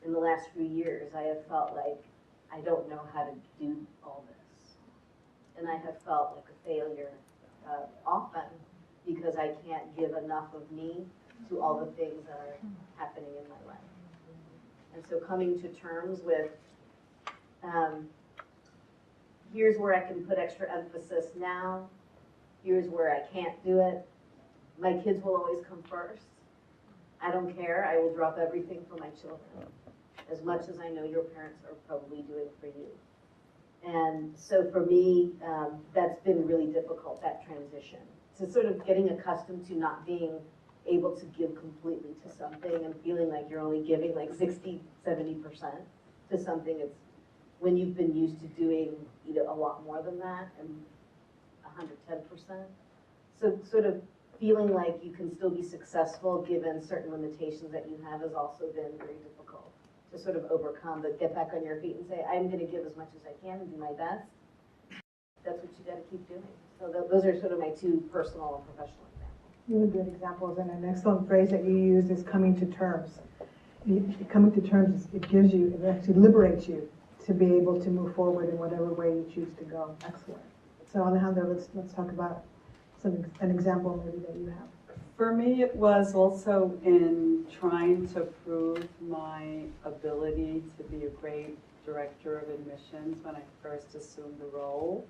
in the last few years, I have felt like I don't know how to do all this. And I have felt like a failure often because I can't give enough of me to all the things that are happening in my life. And so coming to terms with, here's where I can put extra emphasis now, here's where I can't do it. My kids will always come first. I don't care, I will drop everything for my children, as much as I know your parents are probably doing for you. And so for me, that's been really difficult, that transition, to sort of getting accustomed to not being able to give completely to something and feeling like you're only giving like 60, 70% to something. It's when you've been used to doing a lot more than that and 110%. So sort of feeling like you can still be successful given certain limitations that you have has also been very difficult to sort of overcome, but get back on your feet and say, I'm going to give as much as I can and do my best. That's what you got to keep doing. So those are sort of my 2 personal and professional examples. Really good examples, and an excellent phrase that you used is coming to terms. Coming to terms, it gives you, it actually liberates you to be able to move forward in whatever way you choose to go. Excellent. So Alejandra, let's talk about an example maybe that you have. For me, it was also in trying to prove my ability to be a great director of admissions when I first assumed the role.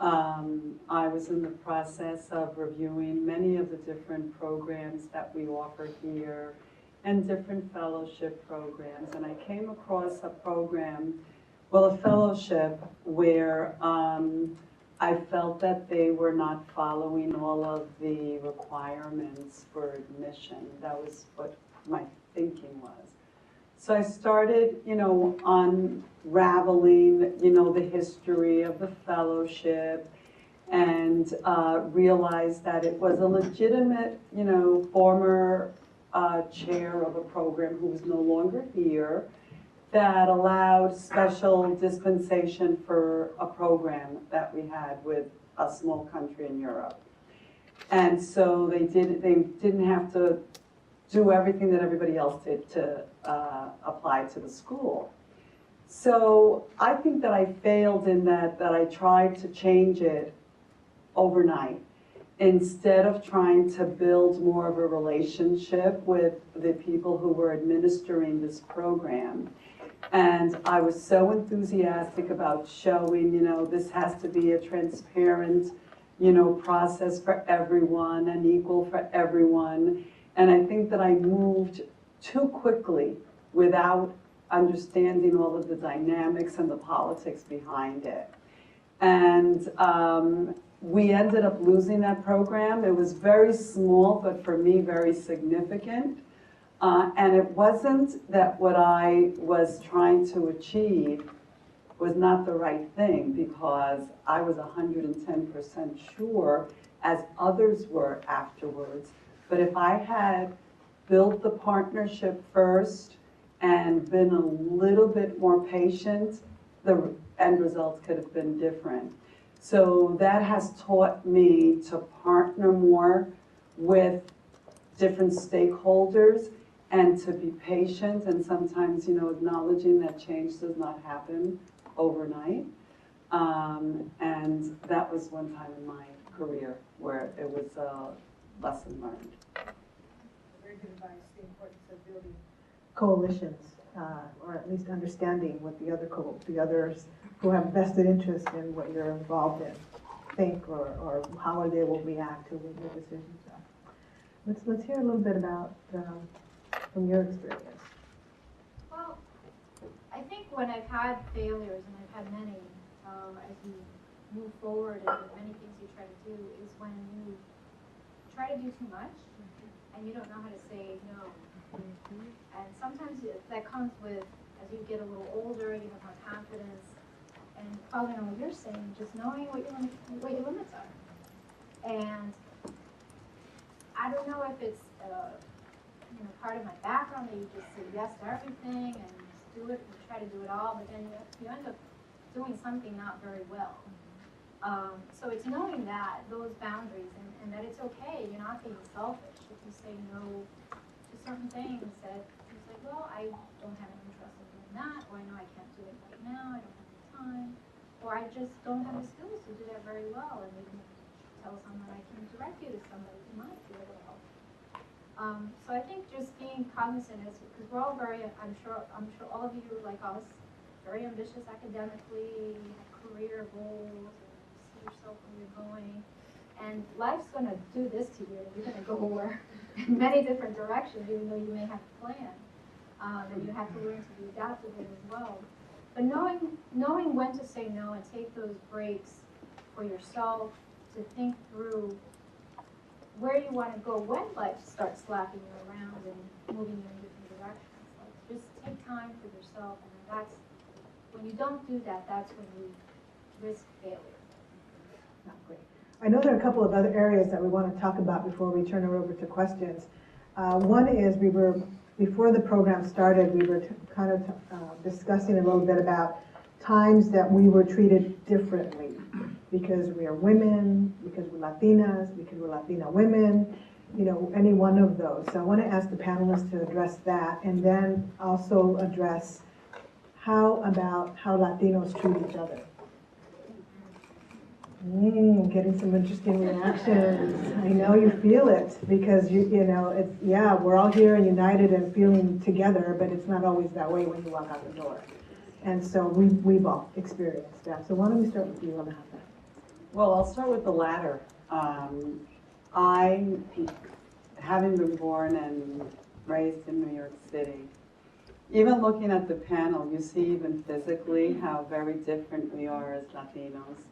I was in the process of reviewing many of the different programs that we offer here and different fellowship programs. And I came across a program, a fellowship where I felt that they were not following all of the requirements for admission. That was what my thinking was. So I started, unraveling, the history of the fellowship and realized that it was a legitimate, former chair of a program who was no longer here that allowed special dispensation for a program that we had with a small country in Europe. And so they didn't have to do everything that everybody else did to apply to the school. So I think that I failed in that I tried to change it overnight instead of trying to build more of a relationship with the people who were administering this program. And I was so enthusiastic about showing, this has to be a transparent, process for everyone and equal for everyone. And I think that I moved too quickly without understanding all of the dynamics and the politics behind it. And we ended up losing that program. It was very small, but for me, very significant. And it wasn't that what I was trying to achieve was not the right thing, because I was 110% sure, as others were afterwards. But if I had built the partnership first and been a little bit more patient, the end results could have been different. So that has taught me to partner more with different stakeholders and to be patient, and sometimes, acknowledging that change does not happen overnight. And that was one time in my career where it was a lesson learned. Very good advice, the importance of building coalitions, or at least understanding what the others who have vested interest in what you're involved in think, or how they will react to what your decisions are. Let's hear a little bit about from your experience. Well, I think when I've had failures, and I've had many, as you move forward and the many things you try to do, is when you try to do too much and you don't know how to say no. And sometimes that comes with, as you get a little older, you have more confidence, and following on what you're saying, just knowing what your limits are. And I don't know if it's part of my background that you just say yes to everything and just do it and try to do it all, but then you end up doing something not very well. So it's knowing that, those boundaries, and that it's okay, you're not being selfish if you say no to certain things that you say, well, I don't have any interest in doing that, or I know I can't do it right now, I don't have the time, or I just don't have the skills to do that very well, and you can tell someone, I can direct you to somebody who might be able to help. So I think just being cognizant is, because we're all very, I'm sure all of you, like us, very ambitious academically, have career goals, and see yourself where you're going. And life's going to do this to you. You're going to go in many different directions, even though you may have a plan. And you have to learn to be adaptable as well. But knowing when to say no and take those breaks for yourself, to think through where you want to go when life starts slapping you around and moving you in different directions. Like, just take time for yourself, and that's when you don't do that, that's when you risk failure. Great. I know there are a couple of other areas that we want to talk about before we turn it over to questions. One is before the program started, we were kind of discussing a little bit about times that we were treated differently because we are women, because we're Latinas, because we're Latina women, any one of those. So I want to ask the panelists to address that, and then also address how Latinos treat each other. Getting some interesting reactions. I know you feel it, because we're all here and united and feeling together, but it's not always that way when you walk out the door. And so we've all experienced that. So why don't we start with you on that? Well, I'll start with the latter. I, having been born and raised in New York City, even looking at the panel, you see even physically how very different we are as Latinos.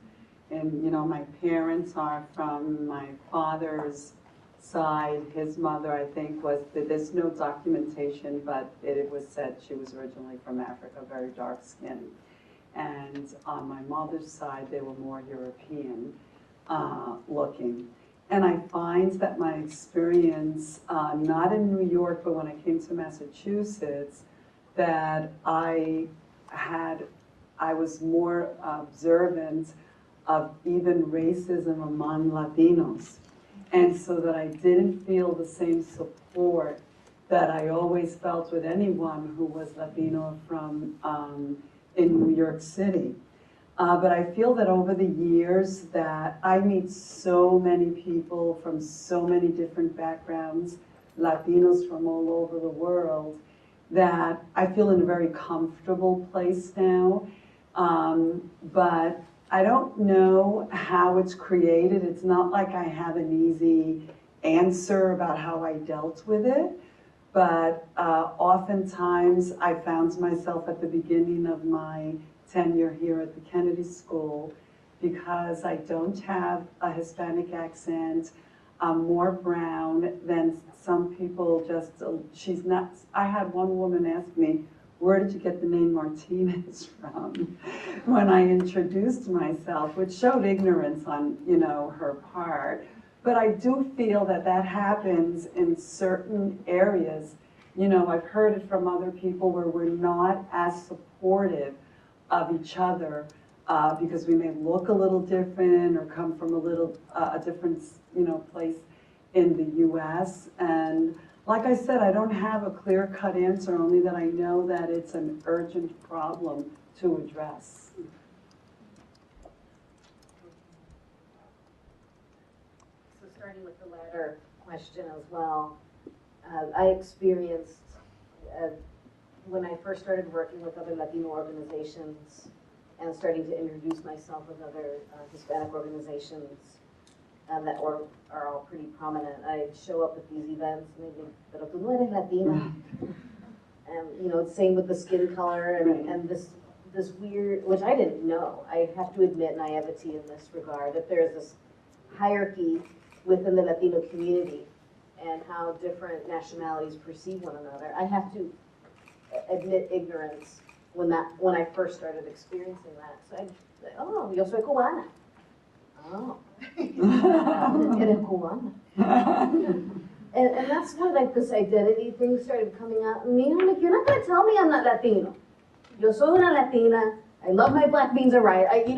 And, my parents are from my father's side. His mother, I think, there's no documentation, but it was said she was originally from Africa, very dark skinned. And on my mother's side, they were more European looking. And I find that my experience, not in New York, but when I came to Massachusetts, that I was more observant of even racism among Latinos. And so that I didn't feel the same support that I always felt with anyone who was Latino from in New York City. But I feel that over the years that I meet so many people from so many different backgrounds, Latinos from all over the world, that I feel in a very comfortable place now. But I don't know how it's created. It's not like I have an easy answer about how I dealt with it. But oftentimes I found myself at the beginning of my tenure here at the Kennedy School, because I don't have a Hispanic accent, more brown than some people just, she's not, I had one woman ask me, where did you get the name Martinez from? When I introduced myself, which showed ignorance on, you know, her part. But I do feel that that happens in certain areas. You know, I've heard it from other people where we're not as supportive of each other because we may look a little different or come from a little, a different, you know, place in the US. And like I said, I don't have a clear-cut answer, only that I know that it's an urgent problem to address. So starting with the latter question as well, I experienced when I first started working with other Latino organizations and starting to introduce myself with other Hispanic organizations that are all pretty prominent. I'd show up at these events and they'd be, pero tú no eres Latina. And, you know, same with the skin color and this weird, which I didn't know. I have to admit naivety in this regard, that there's this hierarchy within the Latino community and how different nationalities perceive one another. I have to admit ignorance when I first started experiencing that. So I'd say, oh, yo soy cubana. Oh, eres cubana. And that's where like this identity thing started coming out. I mean, I'm like, you're not gonna tell me I'm not Latino. Yo soy una Latina. I love my black beans are right. You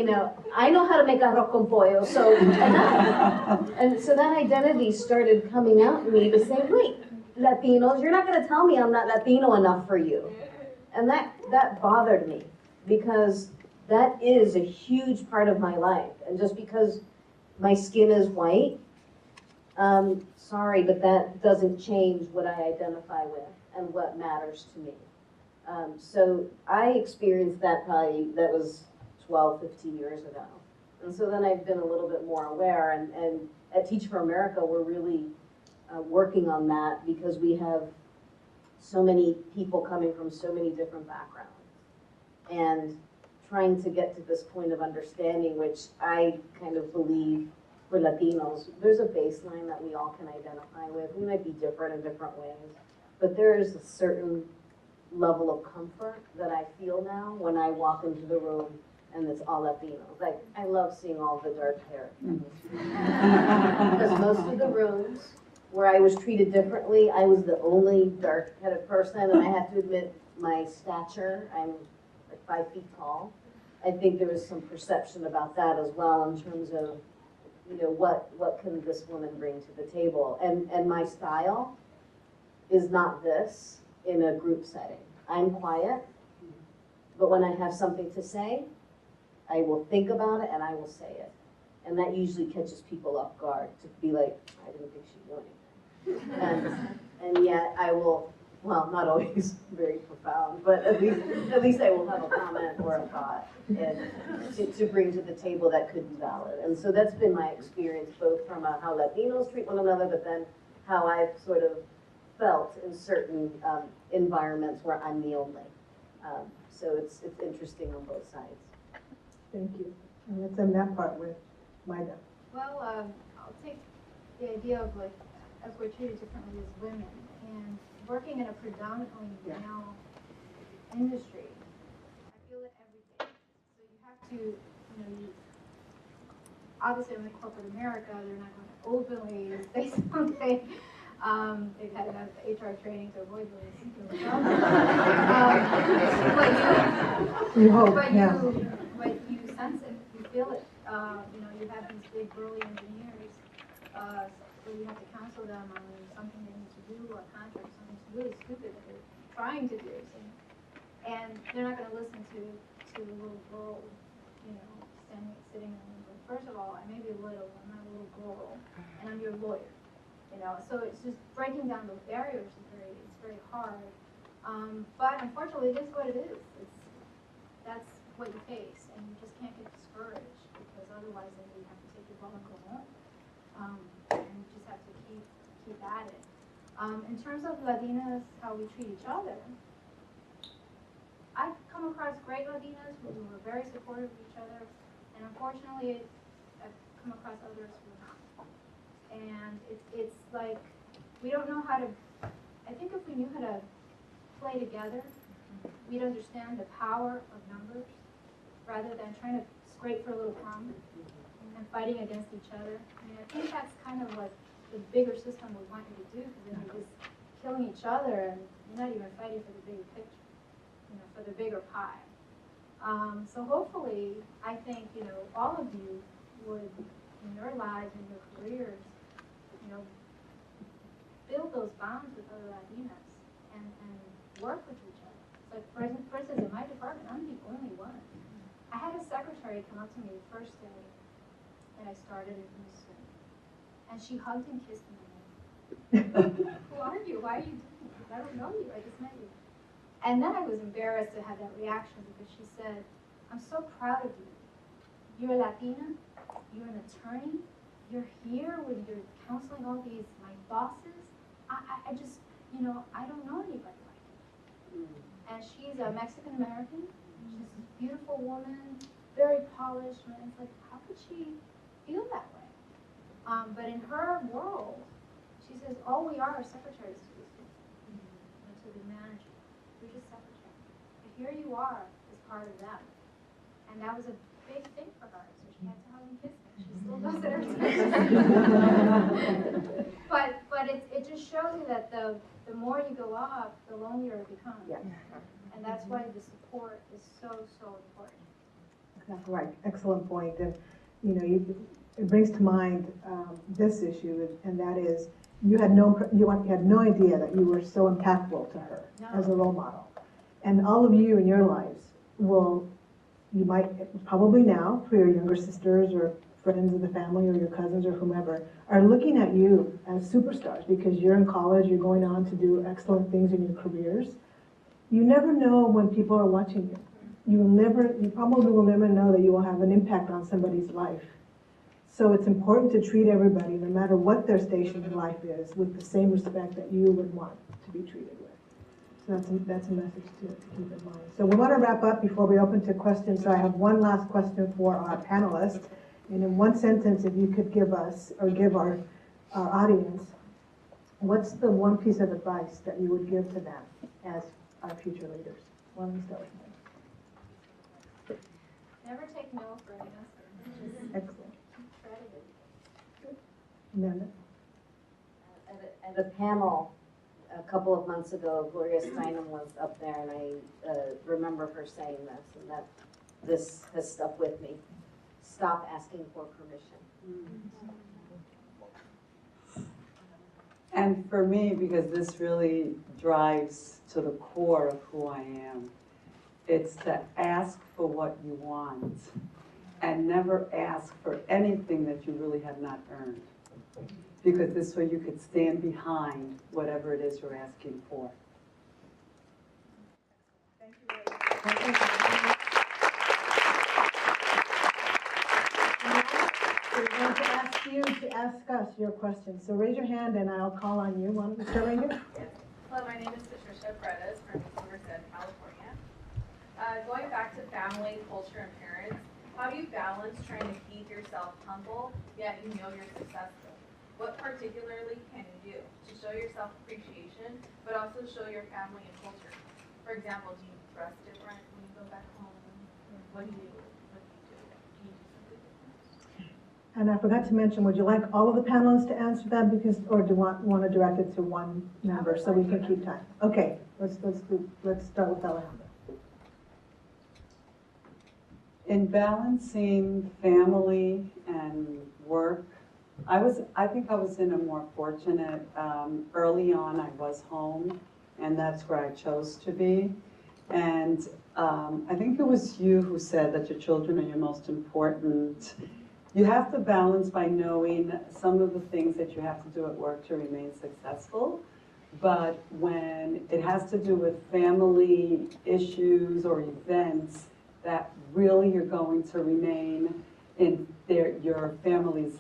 know, I know how to make arroz con pollo. So and so that identity started coming out in me to say, wait, Latinos, you're not gonna tell me I'm not Latino enough for you. And that bothered me because that is a huge part of my life. And just because my skin is white, sorry, but that doesn't change what I identify with and what matters to me. So I experienced that that was 12, 15 years ago. And so then I've been a little bit more aware. And at Teach for America, we're really working on that because we have so many people coming from so many different backgrounds. And trying to get to this point of understanding, which I kind of believe for Latinos, there's a baseline that we all can identify with. We might be different in different ways, but there is a certain level of comfort that I feel now when I walk into the room and it's all Latinos. Like, I love seeing all the dark hair. Because most of the rooms where I was treated differently, I was the only dark-headed person, and I have to admit my stature, I'm like 5 feet tall. I think there was some perception about that as well in terms of, you know, what can this woman bring to the table? And my style is not this in a group setting. I'm quiet, but when I have something to say, I will think about it and I will say it. And that usually catches people off guard to be like, I didn't think she'd do anything. And yet I will, well, not always very profound, but at least I will have a comment or a thought and to bring to the table that could be valid. And so that's been my experience, both from how Latinos treat one another, but then how I've sort of felt in certain environments where I'm the only. So it's interesting on both sides. Thank you. And let's end that part with Maida. Well, I'll take the idea of like, as we're treated differently as women, and working in a predominantly male industry, I feel it every day. So you have to, you know, obviously in corporate America, they're not going to openly say something. They've had enough HR training to avoid really thinking about but you sense it, you feel it. You know, you have these big burly engineers, where you have to counsel them on something they need to do, a contract, something really stupid that they're trying to do. And they're not going to listen to a little girl, you know, sitting in the room. First of all, I may be little, I'm not a little girl, and I'm your lawyer. You know, so it's just breaking down those barriers is very hard. But unfortunately, it is what it is. That's what you face, and you just can't get discouraged because otherwise, then you have to take your ball and go home. And you just have to keep at it. In terms of Latinas, how we treat each other, I've come across great Latinas who were very supportive of each other, and unfortunately, come across others who are not. And it's like, we don't know how to, I think if we knew how to play together, we'd understand the power of numbers rather than trying to scrape for a little crumb and fighting against each other. I mean, I think that's kind of what the bigger system would want you to do, because then you're just killing each other and you're not even fighting for the bigger picture, for the bigger pie. So hopefully, I think, all of you would, in your lives and your careers, build those bonds with other Latinas and work with each other. So for instance, in my department, I'm the only one. I had a secretary come up to me the first day that I started in Houston, and she hugged and kissed me. Who are you? Why are you doing this? I don't know you. I just met you. And then I was embarrassed to have that reaction because she said, I'm so proud of you. You're a Latina. You're an attorney. You're here when you're counseling all these, my bosses. I just, I don't know anybody like you. And she's a Mexican American. She's a beautiful woman, very polished. And it's like, how could she feel that way? But in her world, she says, all we are secretaries to these people, and to the manager. We're just secretaries. But here you are as part of them. And that was a big thing for her. So she had to hug and kiss me. She still does it every time. But it just shows you that the more you go up, the lonelier it becomes. Yeah. And that's why the support is so important. Exactly right, excellent point. And, it brings to mind this issue, and that is, you had no idea that you were so impactful to her as a role model. And all of you in your lives you might, probably now, for your younger sisters or friends of the family or your cousins or whomever, are looking at you as superstars because you're in college, you're going on to do excellent things in your careers. You never know when people are watching you. You probably will never know that you will have an impact on somebody's life. So it's important to treat everybody, no matter what their station in life is, with the same respect that you would want to be treated with. So that's a message to keep in mind. So we want to wrap up before we open to questions. So I have one last question for our panelists. And in one sentence, if you could give us, or give our audience, what's the one piece of advice that you would give to them as our future leaders? Why don't we start with them? Never take no for an answer. Just Excellent. try to do. Amanda? At a panel a couple of months ago, Gloria Steinem was up there, and I remember her saying this, and that this has stuck with me. Stop asking for permission. And for me, because this really drives to the core of who I am, it's to ask for what you want and never ask for anything that you really have not earned. Because this way you could stand behind whatever it is you're asking for. Thank you very much. We're going to ask you to ask us your questions. So raise your hand and I'll call on you. Want to start right here? Hello, my name is Patricia Paredes from Somerset, California. Going back to family, culture, and parents, how do you balance trying to keep yourself humble, yet you know you're successful? What particularly can you do to show yourself appreciation, but also show your family and culture? For example, do you dress different when you go back home? What do you do? Can you do something different? And I forgot to mention, would you like all of the panelists to answer that, or do you want to direct it to one member so we can keep time? Okay, let's start with Alejandra. In balancing family and work, I think I was in a more fortunate, early on I was home, and that's where I chose to be. And I think it was you who said that your children are your most important. You have to balance by knowing some of the things that you have to do at work to remain successful. But when it has to do with family issues or events that really you're going to remain in your family's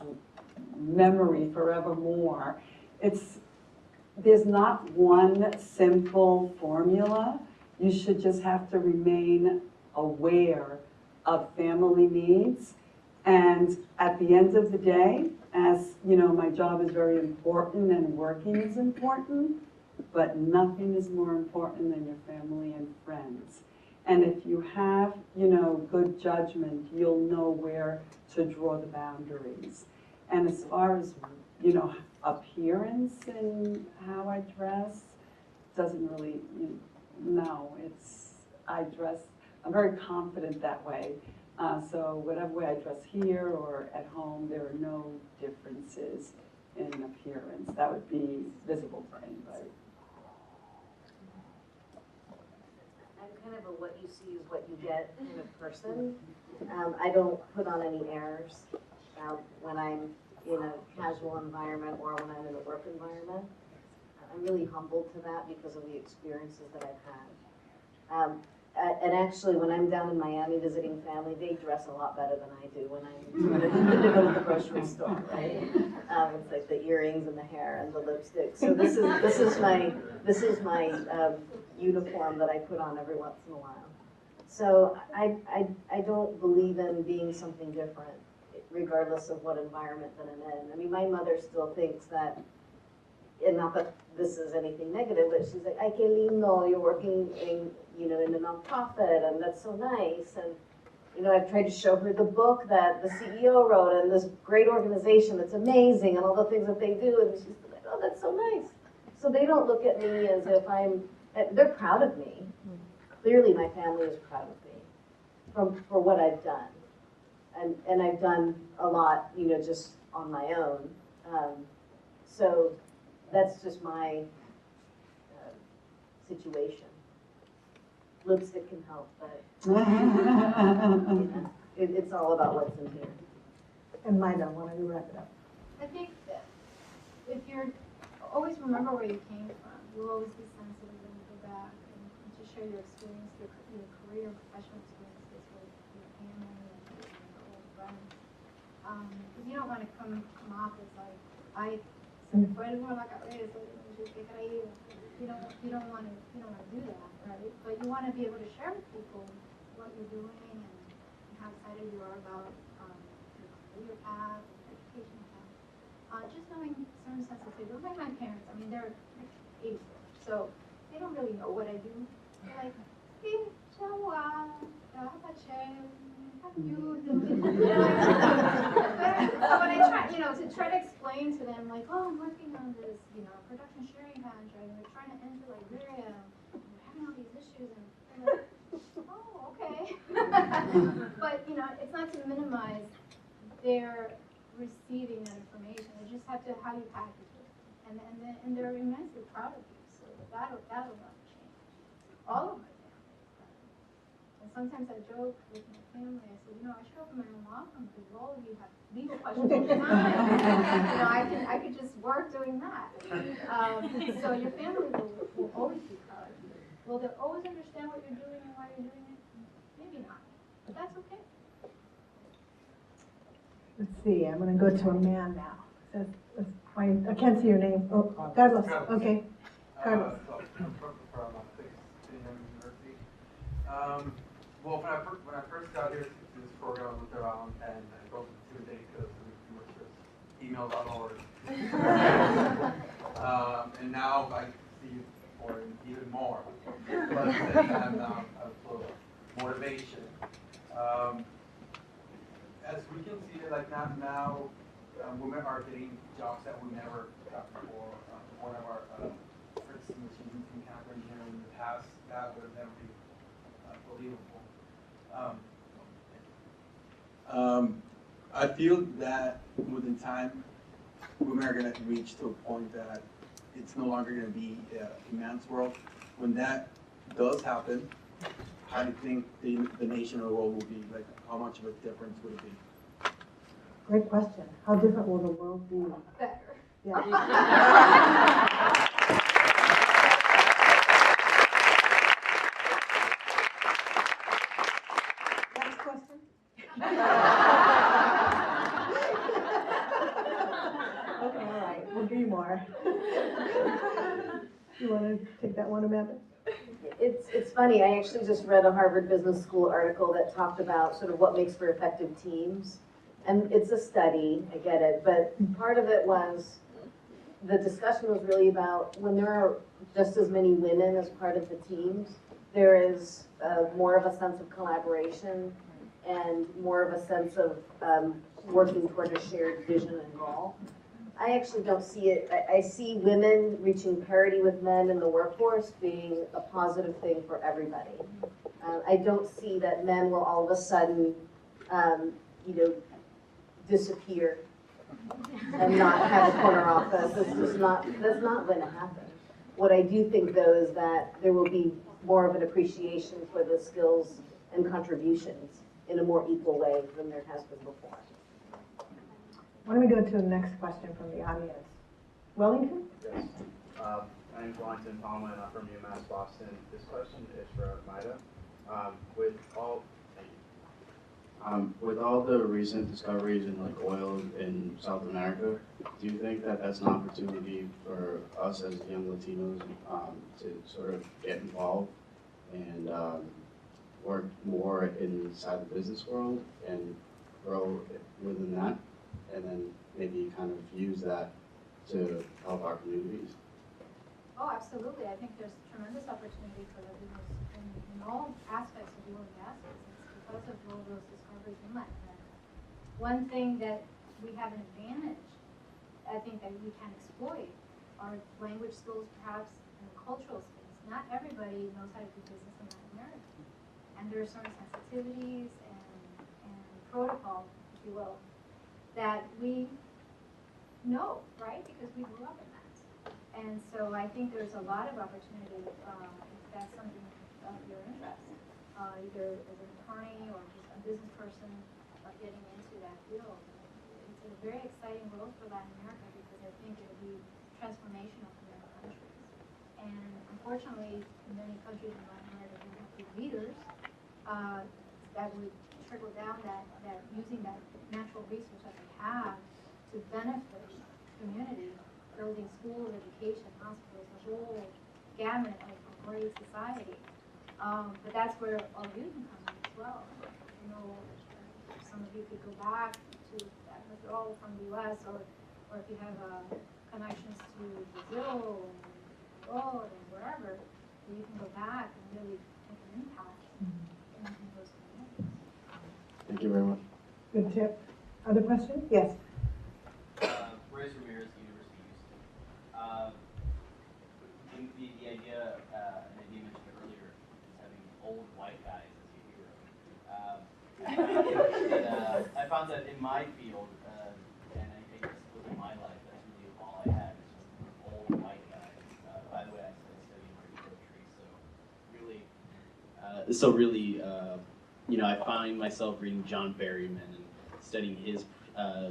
memory forevermore, there's not one simple formula. You should just have to remain aware of family needs And at the end of the day, as you know, my job is very important and working is important, but nothing is more important than your family and friends. And if you have, you know, good judgment, you'll know where to draw the boundaries. And as far as, you know, appearance and how I dress, doesn't really, no, I'm very confident that way. So whatever way I dress here or at home, there are no differences in appearance that would be visible to anybody. I'm kind of a what you see is what you get kind of person. I don't put on any airs when I'm in a casual environment or when I'm in a work environment. I'm really humbled to that because of the experiences that I've had. And actually, when I'm down in Miami visiting family, they dress a lot better than I do when I'm to go to the grocery store, right? It's like the earrings and the hair and the lipstick. So this is my uniform that I put on every once in a while. So I don't believe in being something different, regardless of what environment that I'm in. I mean, my mother still thinks that, and not that this is anything negative, but she's like, "Ay, qué lindo, you're working in, you know, in a nonprofit, and that's so nice." And, you know, I've tried to show her the book that the CEO wrote and this great organization that's amazing and all the things that they do, and she's like, "Oh, that's so nice." So they don't look at me as if they're proud of me. Clearly my family is proud of me for what I've done. And I've done a lot, you know, just on my own. So that's just my situation. Lipstick can help, but you know, it's all about what's in here. And Lina, why don't you wrap it up? I think that if you're, always remember where you came from. You'll always be sensitive when you go back and to share your experience, your career and professional experiences with your family and your old friends. Because you don't want to come off as like, se me fue el humo a la cabeza, qué creído. You don't want to do that, right? But you want to be able to share with people what you're doing and how excited you are about your career path and your education path. Just knowing certain sensitivity. Like my parents, I mean, they're 84, so they don't really know what I do. They're like, "Hey, Shawa, how you?" So when I try, to try to explain to them, like, "Oh, I'm working on this, production sharing contract, and we're trying to enter Liberia, and we're having all these issues," and they're like, "Oh, okay." But it's not to minimize their receiving that information. They just have to how you package it, and they're immensely proud of you. So that'll not change. All of my family is proud of me. And sometimes I joke with my family. I say, I should open my own law firm because all of you have legal questions all the time. I could just work doing that. So your family will always be proud of you. Will they always understand what you're doing and why you're doing it? Maybe not, but that's okay. Let's see, I'm going to go to a man now. I can't see your name. Oh, Carlos. Okay, Carlos. I'm from University. Well, when I first got here to this program, I looked around and I felt intimidated because it was just emails on orders. And now I see for even more. But I'm now full of motivation. As we can see, like now women are getting jobs that we never got before. One of our, for instance, in chemical engineering in the past, that would have never been believable. I feel that within time, women are going to reach to a point that it's no longer going to be a man's world. When that does happen, how do you think the nation or the world will be? Like, how much of a difference would it be? Great question. How different will the world be? Better. Yeah. Next question. Okay, all right. We'll give you more. You want to take that one, Amanda? It's funny, I actually just read a Harvard Business School article that talked about sort of what makes for effective teams. And it's a study, I get it, but part of it was, the discussion was really about when there are just as many women as part of the teams, there is more of a sense of collaboration and more of a sense of working toward a shared vision and goal. I actually don't see it. I see women reaching parity with men in the workforce being a positive thing for everybody. I don't see that men will all of a sudden, disappear and not have a corner office. That's not going to happen. What I do think, though, is that there will be more of an appreciation for the skills and contributions in a more equal way than there has been before. Why don't we go to the next question from the audience? Wellington? Yes. My name's Wellington Palma, and I'm from UMass Boston. This question is for Maida. With all the recent discoveries in like oil in South America, do you think that that's an opportunity for us as young Latinos to sort of get involved and work more inside the business world and grow within that, and then maybe kind of use that to help our communities? Oh, absolutely. I think there's tremendous opportunity for Latinos in all aspects of oil and gas business because of all those discoveries in Latin America. One thing that we have an advantage, I think, that we can exploit are language skills, perhaps, and cultural skills. Not everybody knows how to do business in Latin America. And there are certain sensitivities and protocols, if you will, that we know, right? Because we grew up in that. And so I think there's a lot of opportunity if that's something of your interest, either as an attorney or just a business person getting into that field. It's a very exciting world for Latin America because I think it'll be transformational for many countries. And unfortunately, many countries in Latin America don't have good leaders that would trickle down that using that natural resource that they have to benefit the community, building schools, education, hospitals, the whole gamut of a great society. But that's where all of you can come in as well. You know, some of you could go back to, if you're all from the U.S. or if you have connections to Brazil and abroad and wherever, you can go back and really make an impact in those communities. Thank you very much. Good tip. Other questions? Yes. Ramirez, University of Houston. The idea, and you mentioned it earlier, is having old white guys as your hero. I found that in my field, and I guess within my life, that's really all I had, is old white guys. By the way, I studied poetry, so really, I find myself reading John Berryman and studying his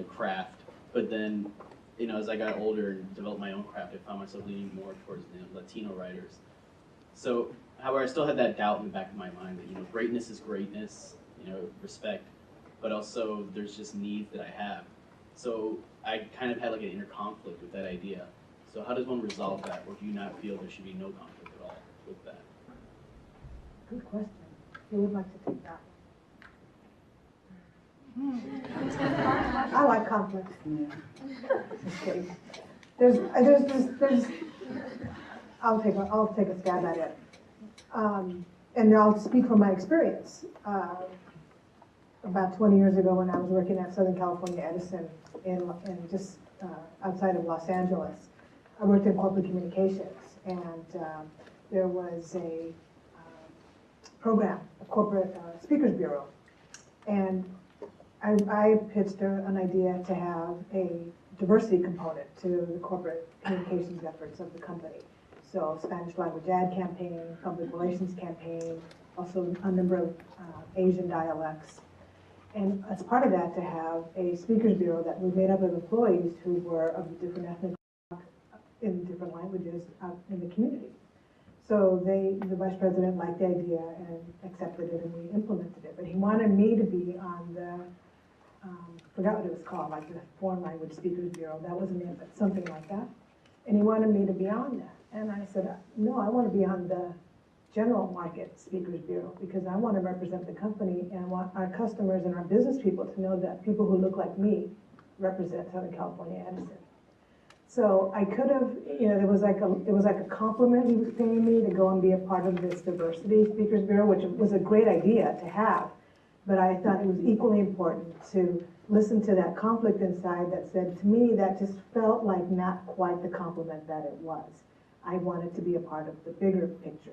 craft. But then, as I got older and developed my own craft, I found myself leaning more towards Latino writers. So, however, I still had that doubt in the back of my mind that, greatness is greatness, respect, but also there's just needs that I have. So I kind of had like an inner conflict with that idea. So how does one resolve that, or do you not feel there should be no conflict at all with that? Good question. Who would like to take that? I like conflict. Just kidding. I'll take a stab at it. And I'll speak from my experience. About 20 years ago when I was working at Southern California Edison in just outside of Los Angeles, I worked in corporate communications, and there was a program, a corporate speakers bureau, and I pitched an idea to have a diversity component to the corporate communications efforts of the company. So Spanish language ad campaign, public relations campaign, also a number of Asian dialects. And as part of that, to have a speakers bureau that was made up of employees who were of different ethnic in different languages out in the community. So the vice president liked the idea and accepted it, and we implemented it. But he wanted me to be on the, forgot what it was called, like the Foreign Language Speakers Bureau. That wasn't it, but something like that. And he wanted me to be on that. And I said, no, I want to be on the general market speakers bureau, because I want to represent the company and want our customers and our business people to know that people who look like me represent Southern California Edison. So I could have, it was like a compliment he was paying me to go and be a part of this diversity speakers bureau, which was a great idea to have. But I thought it was equally important to listen to that conflict inside that said, to me, that just felt like not quite the compliment that it was. I wanted to be a part of the bigger picture.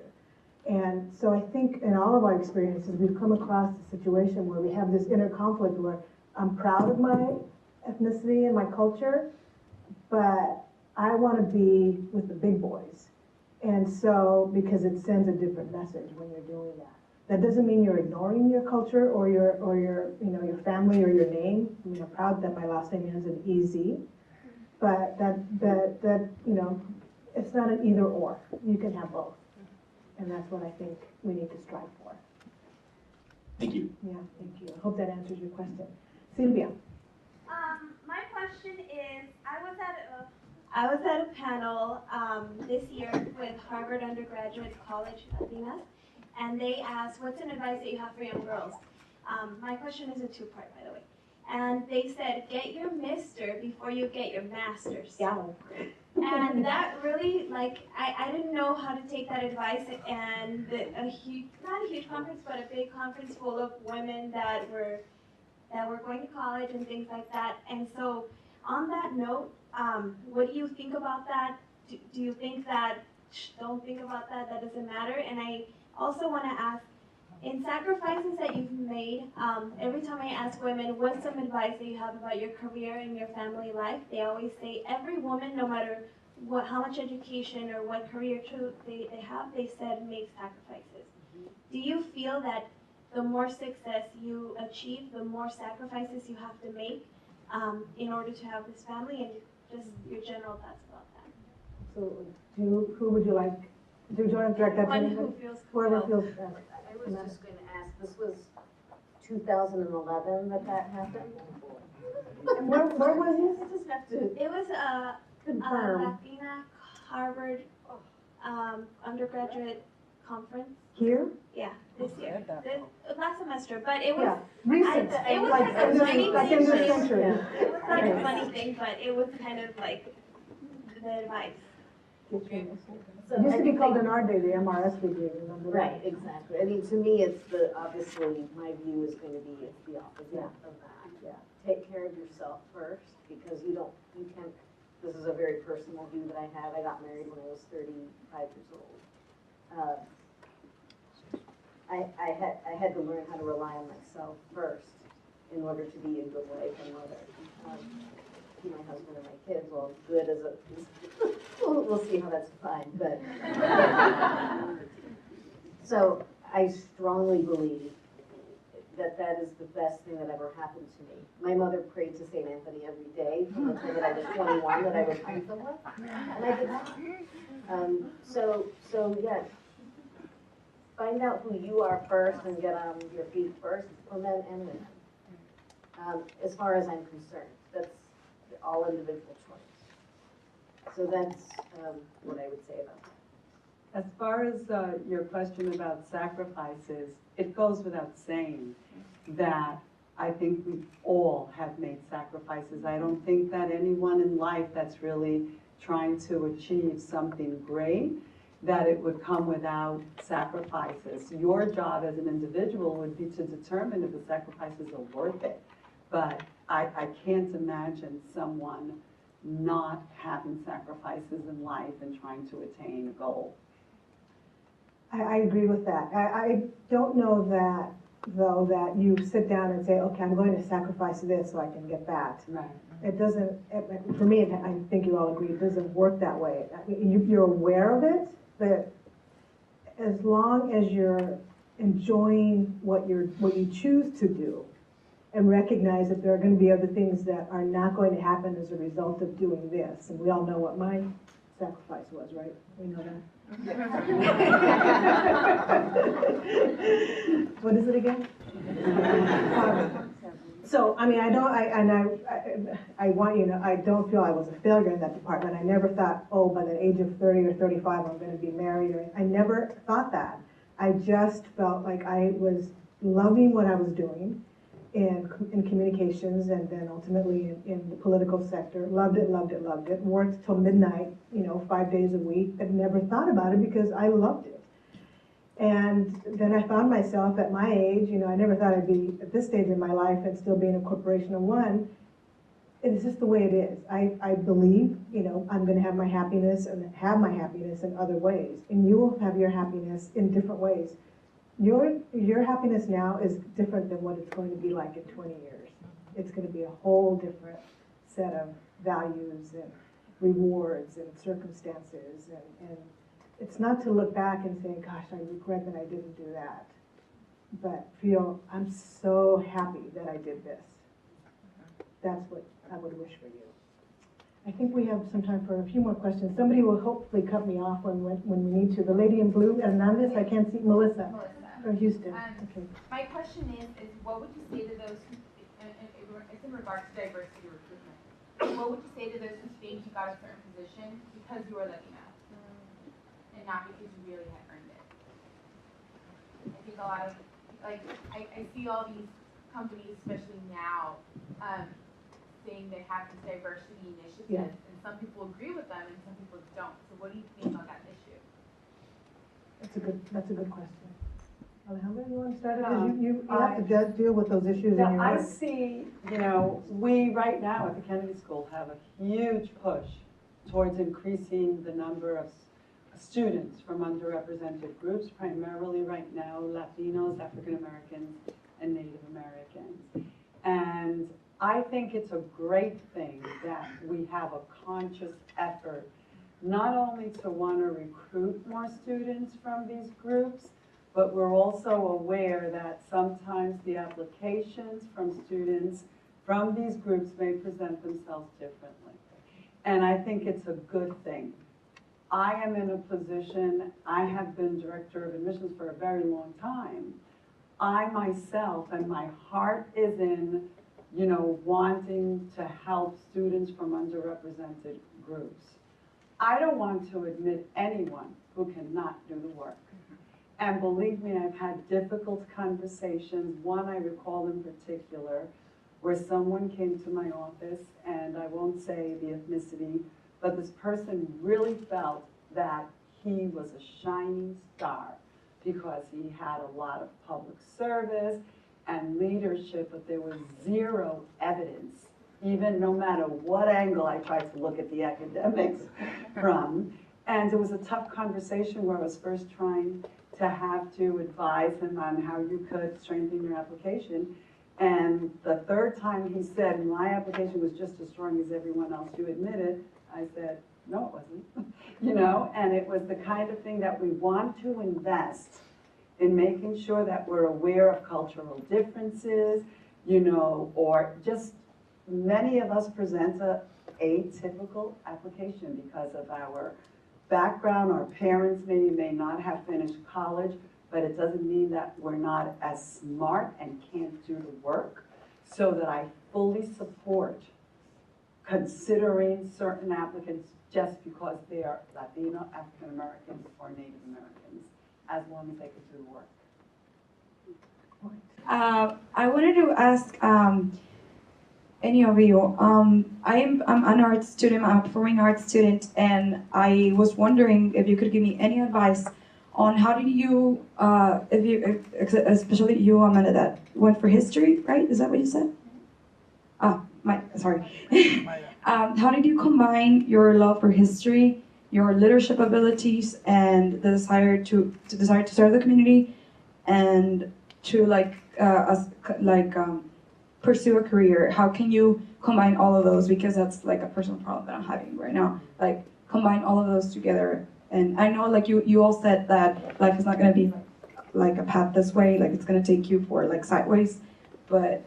And so I think in all of our experiences, we've come across a situation where we have this inner conflict where I'm proud of my ethnicity and my culture, but I want to be with the big boys. And so, because it sends a different message when you're doing that. That doesn't mean you're ignoring your culture or your your family or your name. I mean, I'm proud that my last name has an EZ, but that it's not an either or. You can have both. And that's what I think we need to strive for. Thank you. Yeah, thank you. I hope that answers your question. Sylvia. My question is, I was at a panel this year with Harvard Undergraduate College Latinas, and they asked, what's an advice that you have for young girls? My question is a two-part, by the way. And they said, get your Mister before you get your Master's. Yeah. And that really, I didn't know how to take that advice, and not a huge conference, but a big conference full of women that were going to college and things like that. And so on that note, what do you think about that? Do you think that, don't think about that, that doesn't matter? And I also want to ask, in sacrifices that you've made, every time I ask women, what's some advice that you have about your career and your family life, they always say every woman, no matter how much education or what career they have, they said make sacrifices. Do you feel that the more success you achieve, the more sacrifices you have to make in order to have this family, and just your general thoughts about that? So, who would you like? Do you want to direct that to One anybody? who feels Whoever compelled. feels best. I was just going to ask, this was 2011 that happened? And where was I just have to It was a confirm? Latina Harvard undergraduate conference. Here? Yeah, this year, last semester. But it was Yeah, recent. it was Like like a funny like in this thing. century. It was like a funny thing, but it was kind of like the advice. So It used I to be think called they- an art day, the MRS degree, remember that? Right, exactly. I mean, to me, obviously, my view is going to be it's the opposite of that. Yeah. Take care of yourself first, because you can't, this is a very personal view that I have. I got married when I was 35 years old. I had to learn how to rely on myself first in order to be a good wife and mother. To my husband and my kids, well, good as we'll see how that's defined, but. So I strongly believe that is the best thing that ever happened to me. My mother prayed to St. Anthony every day from the time that I was 21 that I would find someone, and I did that. So yeah, find out who you are first and get on your feet first for men and women. As far as I'm concerned, that's all individual choice. So that's what I would say about that. As far as your question about sacrifices, it goes without saying that I think we all have made sacrifices. I don't think that anyone in life that's really trying to achieve something great, that it would come without sacrifices. Your job as an individual would be to determine if the sacrifices are worth it. But I can't imagine someone not having sacrifices in life and trying to attain a goal. I agree with that. I don't know that, though, that you sit down and say, okay, I'm going to sacrifice this so I can get that. Right. It doesn't, for me, I think you all agree, it doesn't work that way. I mean, you're aware of it, but as long as you're enjoying what you choose to do, and recognize that there are going to be other things that are not going to happen as a result of doing this. And we all know what my sacrifice was, right? We know that. What is it again? So, I mean, I want you to know, I don't feel I was a failure in that department. I never thought, oh, by the age of 30 or 35, I'm going to be married. I never thought that. I just felt like I was loving what I was doing in communications and then ultimately in the political sector. Loved it, loved it, loved it. Worked till midnight, 5 days a week, but never thought about it because I loved it. And then I found myself at my age, I never thought I'd be at this stage in my life and still be in a corporation of one. It's just the way it is. I believe, I'm going to have my happiness and have my happiness in other ways. And you will have your happiness in different ways. Your happiness now is different than what it's going to be like in 20 years. It's going to be a whole different set of values and rewards and circumstances. And it's not to look back and say, gosh, I regret that I didn't do that. But feel, I'm so happy that I did this. That's what I would wish for you. I think we have some time for a few more questions. Somebody will hopefully cut me off when we need to. The lady in blue, Hernandez, I can't see, Melissa from Houston. Okay. My question is what would you say to those who, and it's in regards to diversity recruitment, what would you say to those who think you got a certain position because you were Latina and not because you really had earned it? I think a lot of, I see all these companies, especially now, saying they have this diversity initiative, and some people agree with them and some people don't. So what do you think on that issue? That's a good question. Alejandra, you want to start it? Because you have to deal with those issues in your I work. see, we right now at the Kennedy School have a huge push towards increasing the number of students from underrepresented groups, primarily right now Latinos, African Americans, and Native Americans. And I think it's a great thing that we have a conscious effort not only to want to recruit more students from these groups, but we're also aware that sometimes the applications from students from these groups may present themselves differently. And I think it's a good thing. I am in a position, I have been director of admissions for a very long time. I myself, and my heart is in, wanting to help students from underrepresented groups. I don't want to admit anyone who cannot do the work. And believe me, I've had difficult conversations. One I recall in particular, where someone came to my office, and I won't say the ethnicity, but this person really felt that he was a shining star because he had a lot of public service and leadership, but there was zero evidence, even no matter what angle I tried to look at the academics from. And it was a tough conversation where I was first trying to have to advise him on how you could strengthen your application. And the third time he said, my application was just as strong as everyone else you admitted, I said, no, it wasn't. And it was the kind of thing that we want to invest in making sure that we're aware of cultural differences, or just many of us present a atypical application because of our background. Our parents may not have finished college, but it doesn't mean that we're not as smart and can't do the work. So that I fully support considering certain applicants just because they are Latino, African Americans, or Native Americans, as long as they could do the work. I wanted to ask any of you. I'm an art student, I'm a performing arts student, and I was wondering if you could give me any advice on how did you, especially you, Amanda, that went for history, right? Is that what you said? Sorry. How did you combine your love for history, your leadership abilities, and the desire to serve the community, and to pursue a career? How can you combine all of those? Because that's like a personal problem that I'm having right now. Like combine all of those together. And I know, like you all said that life is not going to be like a path this way. Like it's going to take you for like sideways, but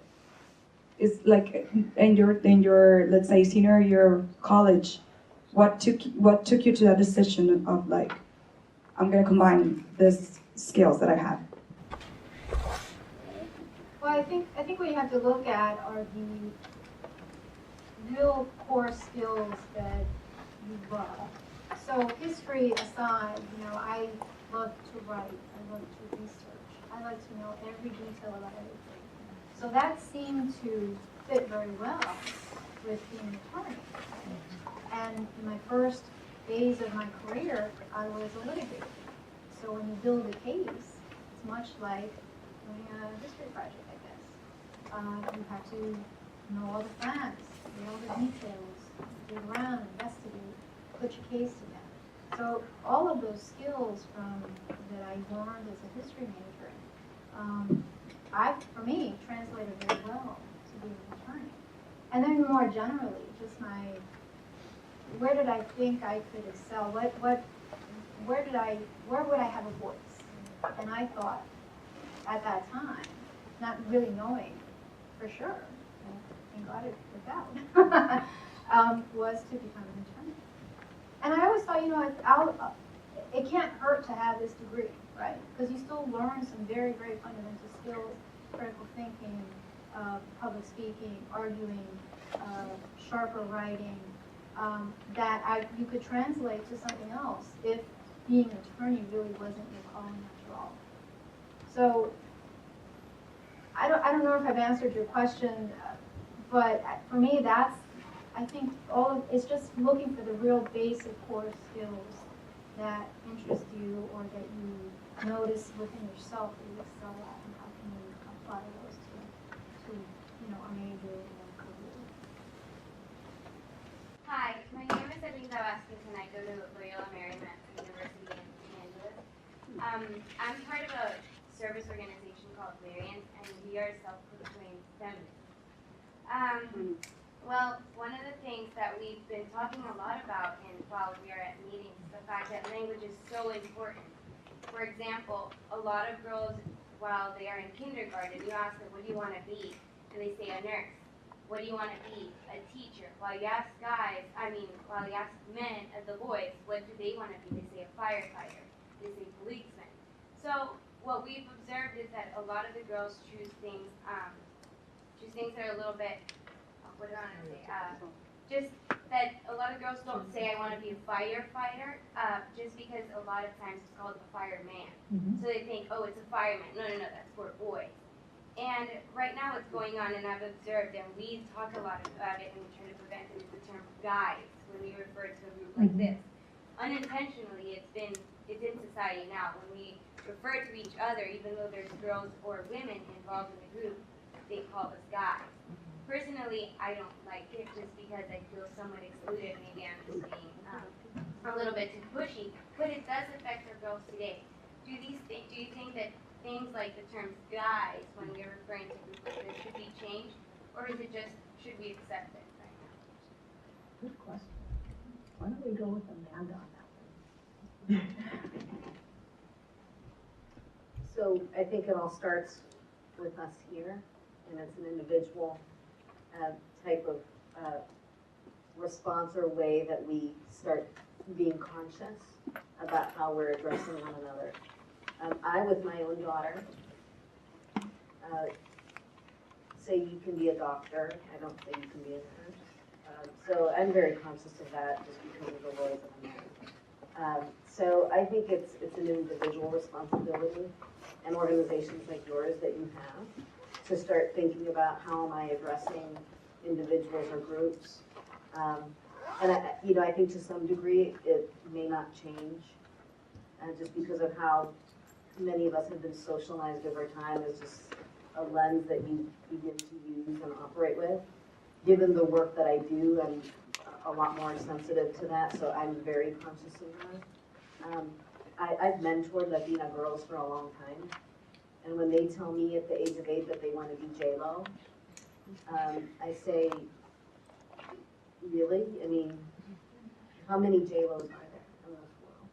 it's like in your let's say senior year of college, what took you to that decision of like, I'm going to combine these skills that I have? Well, I think what you have to look at are the real core skills that you love. So history aside, love to write, I love to research, I like to know every detail about everything. So that seemed to fit very well with being an attorney. And in my first days of my career, I was a litigator. So when you build a case, it's much like doing a history project, I guess. You have to know all the facts, know all the details, dig around, investigate, put your case together. So all of those skills that I learned as a history major, for me, translated very well to being an attorney. And then more generally, just where did I think I could excel? Where would I have a voice? And I thought, at that time, not really knowing for sure, thank God it worked out, was to become an attorney. And I always thought, it can't hurt to have this degree, right? Because you still learn some very, very fundamental skills, critical thinking, public speaking, arguing, sharper writing, that you could translate to something else if being an attorney really wasn't your calling after all. So I don't know if I've answered your question, but for me, I think it's just looking for the real basic core skills that interest you or that you notice within yourself that you excel at, and how can you apply those to a major or a career. Hi, my name is Elisa Vasquez and I go to Loyola Marymount University in Los Angeles. I'm part of a service organization called Variant, and we are self-proclaimed feminists. Well, one of the things that we've been talking a lot about while we are at meetings is the fact that language is so important. For example, a lot of girls, while they are in kindergarten, you ask them, what do you want to be? And they say a nurse. What do you want to be? A teacher. While you ask men, the boys, what do they want to be? They say a firefighter. They say policeman. So what we've observed is that a lot of the girls choose things that are a little bit, what do I want to say? Just that a lot of girls don't say I want to be a firefighter, just because a lot of times it's called a fireman. So they think, oh, it's a fireman. No, that's for boys. And right now what's going on, and I've observed, and we talk a lot about it, and we try to prevent it, is the term guys when we refer to a group like this. Unintentionally, it's in society now. When we refer to each other, even though there's girls or women involved in the group, they call us guys. Personally, I don't like it just because I feel somewhat excluded. Maybe I'm just being a little bit too pushy, but it does affect our girls today. Do you think that things like the terms guys, when we're referring to groups like this, should be changed, or is it just, should we accept it right now? Good question. Why don't we go with Amanda on that one? So I think it all starts with us here, and it's an individual type of response or way that we start being conscious about how we're addressing one another. I, with my own daughter, say you can be a doctor. I don't say you can be a nurse. So I'm very conscious of that just because of the roles that I'm in. So I think it's an individual responsibility, and organizations like yours that you have, to start thinking about how am I addressing individuals or groups. And I think to some degree it may not change, just because of how many of us have been socialized over time as just a lens that you begin to use and operate with. Given the work that I do, I'm a lot more sensitive to that, so I'm very conscious of that. I've mentored Latina girls for a long time, and when they tell me at the age of 8 that they want to be J-Lo, I say, really? I mean, how many J-Los are there in this world?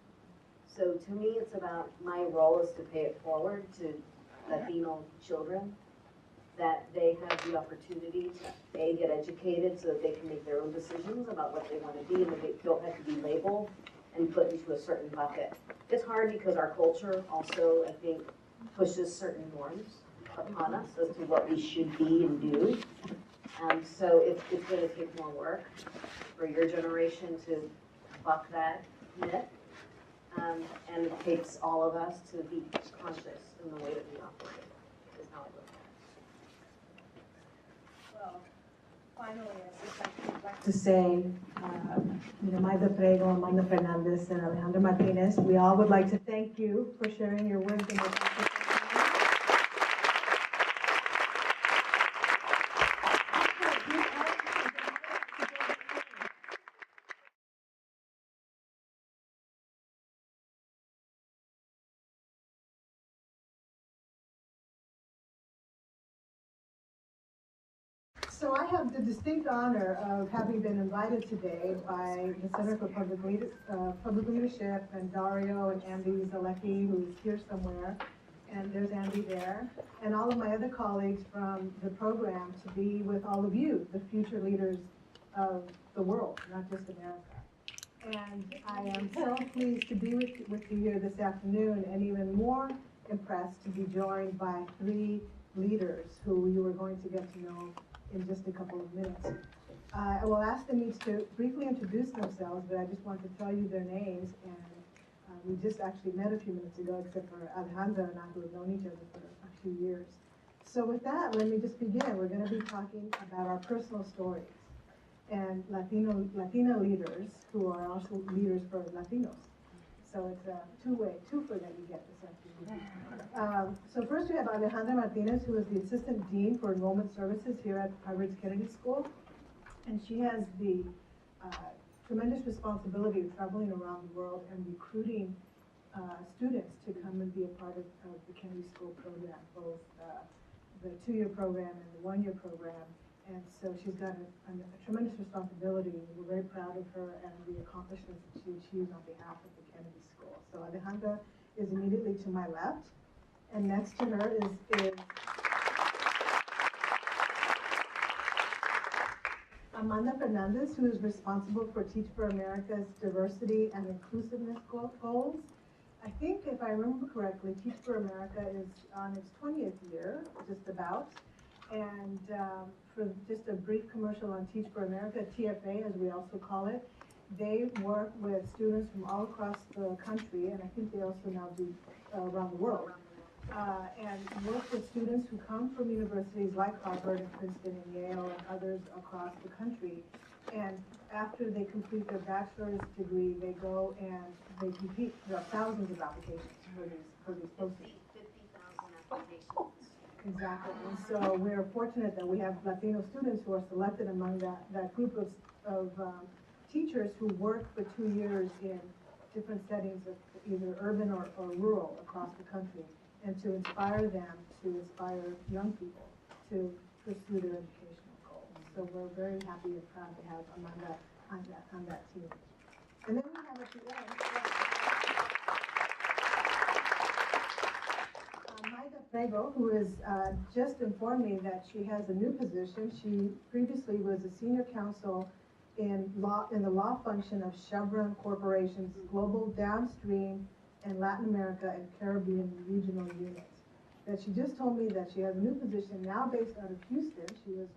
So to me, it's about, my role is to pay it forward to Latino children, that they have the opportunity to, A, get educated so that they can make their own decisions about what they want to be, and that they don't have to be labeled and put into a certain bucket. It's hard because our culture also, I think, pushes certain norms upon us as to what we should be and do. So it's going to take more work for your generation to buck that myth. And it takes all of us to be conscious in the way that we operate, is how I look at it. Well, finally, I'd just like to say, Maida Prego, Amanda Fernandez, and Alejandra Martinez, we all would like to thank you for sharing your wisdom with us. So I have the distinct honor of having been invited today by the Center for Public Leadership and Dario and Andy Zalecki, who is here somewhere, and there's Andy there, and all of my other colleagues from the program to be with all of you, the future leaders of the world, not just America. And I am so pleased to be with you here this afternoon, and even more impressed to be joined by 3 leaders who you are going to get to know in just a couple of minutes. I will ask them each to briefly introduce themselves, but I just want to tell you their names, and we just actually met a few minutes ago, except for Alejandra and I, who have known each other for a few years. So with that, let me just begin. We're going to be talking about our personal stories and Latina leaders who are also leaders for Latinos. So it's a twofer that you get this afternoon. So first we have Alejandra Martinez, who is the Assistant Dean for Enrollment Services here at Harvard's Kennedy School. And she has the tremendous responsibility of traveling around the world and recruiting students to come and be a part of the Kennedy School program, both the 2-year program and the 1-year program. And so she's got a tremendous responsibility. We're very proud of her and the accomplishments that she achieves on behalf of the Kennedy School. So Alejandra is immediately to my left, and next to her is Amanda Fernandez, who is responsible for Teach for America's diversity and inclusiveness goals. I think, if I remember correctly, Teach for America is on its 20th year, just about. And for just a brief commercial on Teach for America, TFA as we also call it, they work with students from all across the country, and I think they also now do around the world, and work with students who come from universities like Harvard and Princeton and Yale and others across the country. And after they complete their bachelor's degree, they go and they compete. There are thousands of applications for these postings. 50,000 applications. Exactly, and so we're fortunate that we have Latino students who are selected among that group of teachers who work for 2 years in different settings of either urban or rural across the country, and to inspire them, to inspire young people to pursue their educational goals. So we're very happy and proud to have Amanda on that team. And then we have at the end, Maida Prego, who has just informed me that she has a new position. She previously was a senior counsel in the law function of Chevron Corporation's global downstream and Latin America and Caribbean regional unit. That she just told me that she has a new position now based out of Houston. She was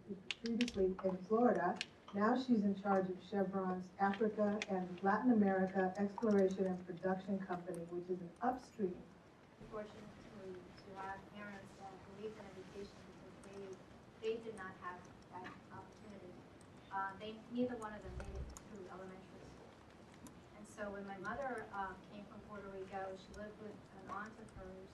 previously in Florida. Now she's in charge of Chevron's Africa and Latin America Exploration and Production Company, which is an upstream. Fortunate to have parents that believe in education because they did not have that opportunity. Neither one of them made it through elementary school. And so when my mother came from Puerto Rico, she lived with an aunt of hers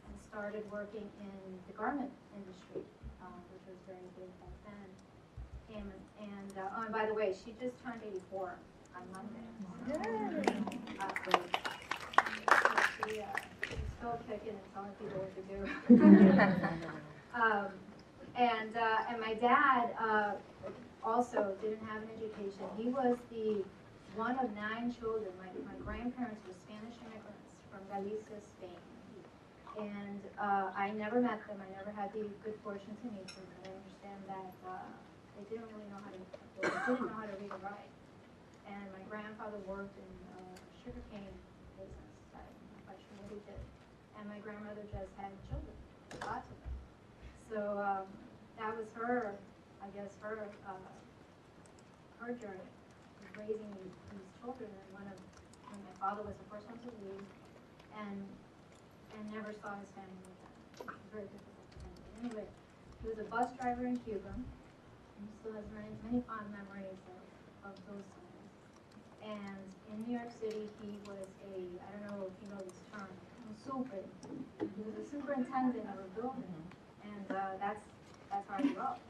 and started working in the garment industry, which was very big back then. And by the way, she just turned 84 on Monday. So she's still kicking and telling people what to do. And my dad also didn't have an education. He was the one of 9 children. My grandparents were Spanish immigrants from Galicia, Spain. And I never met them. I never had the good fortune to meet them. But I understand that they didn't really know how to read or write. And my grandfather worked in sugarcane business. I'm not quite sure what he did. And my grandmother just had children, lots of them. So that was her, I guess, her journey, raising these children. And one of when my father was the first one to leave, and never saw his family again. It was very difficult for him. But anyway, he was a bus driver in Cuba, and he still has many fond memories of those times. And in New York City, he was I don't know if you know this term, super. He was a superintendent of a building, and that's how I grew up.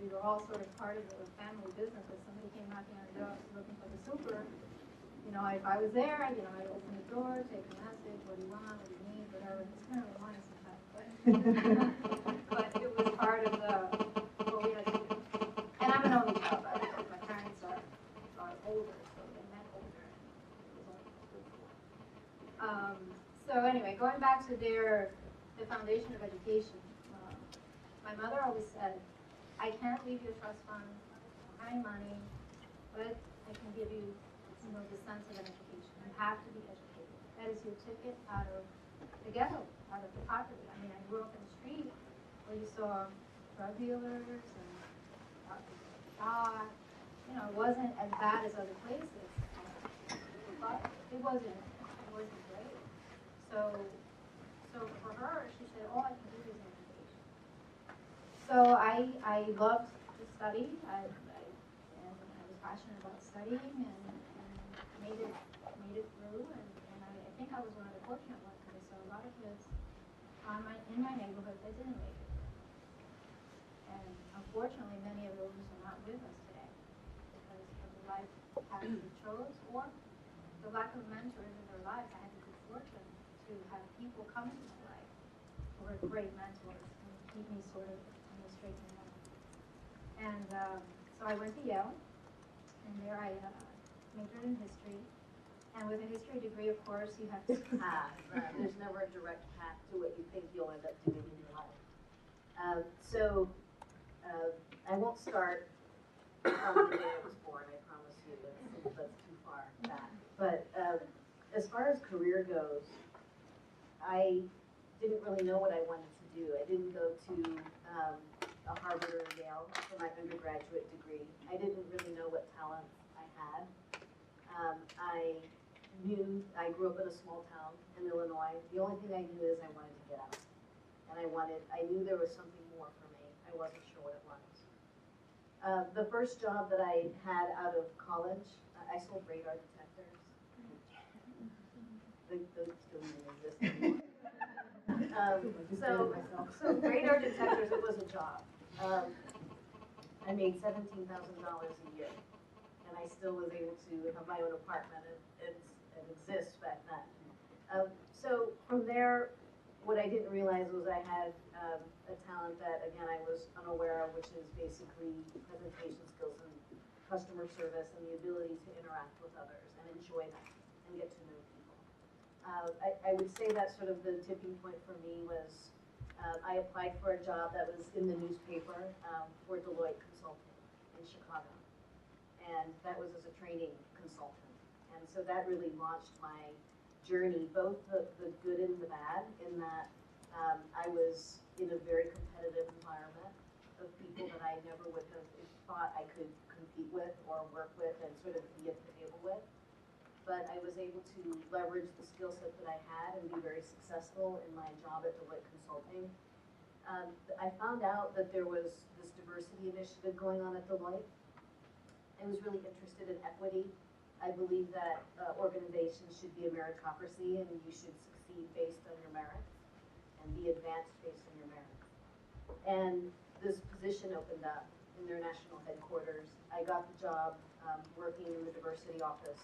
We were all sort of part of the family business. If somebody came knocking on the door looking for the super, you know, if I was there, you know, I'd open the door, take a message, what do you want, what do you need, whatever. It's kind of annoying sometimes, but it was part of what we had to do. And I'm an only child, by the way. My parents are older, so they met older. And it was all good. So anyway, going back to the foundation of education, my mother always said, I can't leave you a trust fund, I don't have any money, but I can give you, the sense of an education. You have to be educated. That is your ticket out of the ghetto, out of the poverty. I mean, I grew up in the street where you saw drug dealers and it wasn't as bad as other places, but it wasn't great. So for her, she said, all I can do is education. So I loved to study. I was passionate about studying and made it through. And I think I was one of the fortunate ones because I saw a lot of kids in my neighborhood that didn't make it. And unfortunately, many of those are not with us today because of the life path they chose or the lack of mentors in their lives. I had the good fortune to have people come into my life who were great mentors and keep me sort of on the straight and narrow. And so I went to Yale, and there I majored in history. And with a history degree, of course, you have to path. There's never a direct path to what you think you'll end up doing in your life. I won't start from the day I was born, I promise you, that's too far back. But as far as career goes, I didn't really know what I wanted to do. I didn't go to a Harvard or Yale for my undergraduate degree. I didn't really know what talent I had. I grew up in a small town in Illinois. The only thing I knew is I wanted to get out. And I knew there was something more for me. I wasn't sure what it was. The first job that I had out of college, I sold radar detectors. Those still even exist anymore. So radar detectors, it was a job. I made $17,000 a year. And I still was able to have my own apartment and exist back then. So from there, what I didn't realize was I had a talent that, again, I was unaware of, which is basically presentation skills and customer service and the ability to interact with others and enjoy that and get to know people. I would say that sort of the tipping point for me was I applied for a job that was in the newspaper for Deloitte Consulting in Chicago. And that was as a training consultant. And so that really launched my journey, both the good and the bad, in that I was in a very competitive environment of people that I never would have thought I could compete with or work with and sort of be at the table with. But I was able to leverage the skill set that I had and be very successful in my job at Deloitte Consulting. I found out that there was this diversity initiative going on at Deloitte. I was really interested in equity. I believe that organizations should be a meritocracy and you should succeed based on your merits and be advanced based on your merits. And this position opened up in their national headquarters. I got the job working in the diversity office.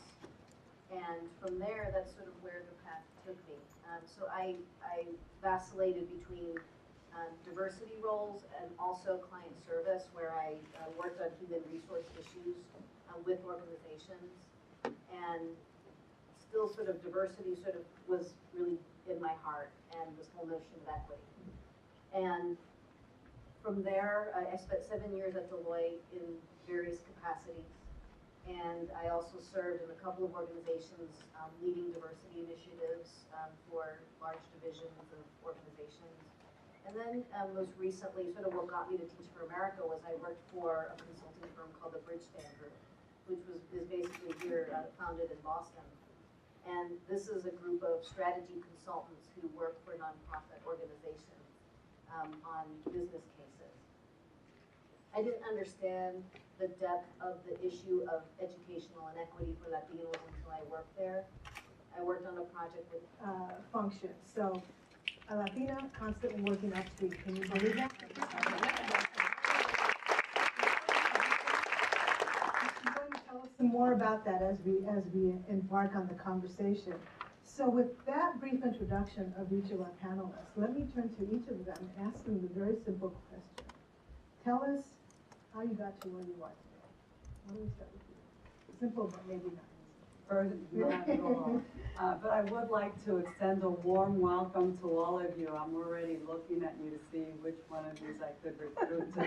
And from there, that's sort of where the path took me. So I vacillated between diversity roles and also client service, where I worked on human resource issues with organizations, and still sort of diversity sort of was really in my heart, and this whole notion of equity. And from there, I spent 7 years at Deloitte in various capacities, and I also served in a couple of organizations leading diversity initiatives for large divisions of organizations. And then most recently, sort of what got me to Teach for America was I worked for a consulting firm called the Bridgespan Group. is basically here, founded in Boston. And this is a group of strategy consultants who work for nonprofit organizations on business cases. I didn't understand the depth of the issue of educational inequity for Latinos until I worked there. I worked on a project with function. So a Latina constantly working upstream. Can you believe that? She's going to tell us some more about that as we embark on the conversation. So with that brief introduction of each of our panelists, let me turn to each of them and ask them the very simple question. Tell us how you got to where you are today. Why don't we start with you? Simple, but maybe not. Not at all. But I would like to extend a warm welcome to all of you. I'm already looking at you to see which one of these I could recruit to.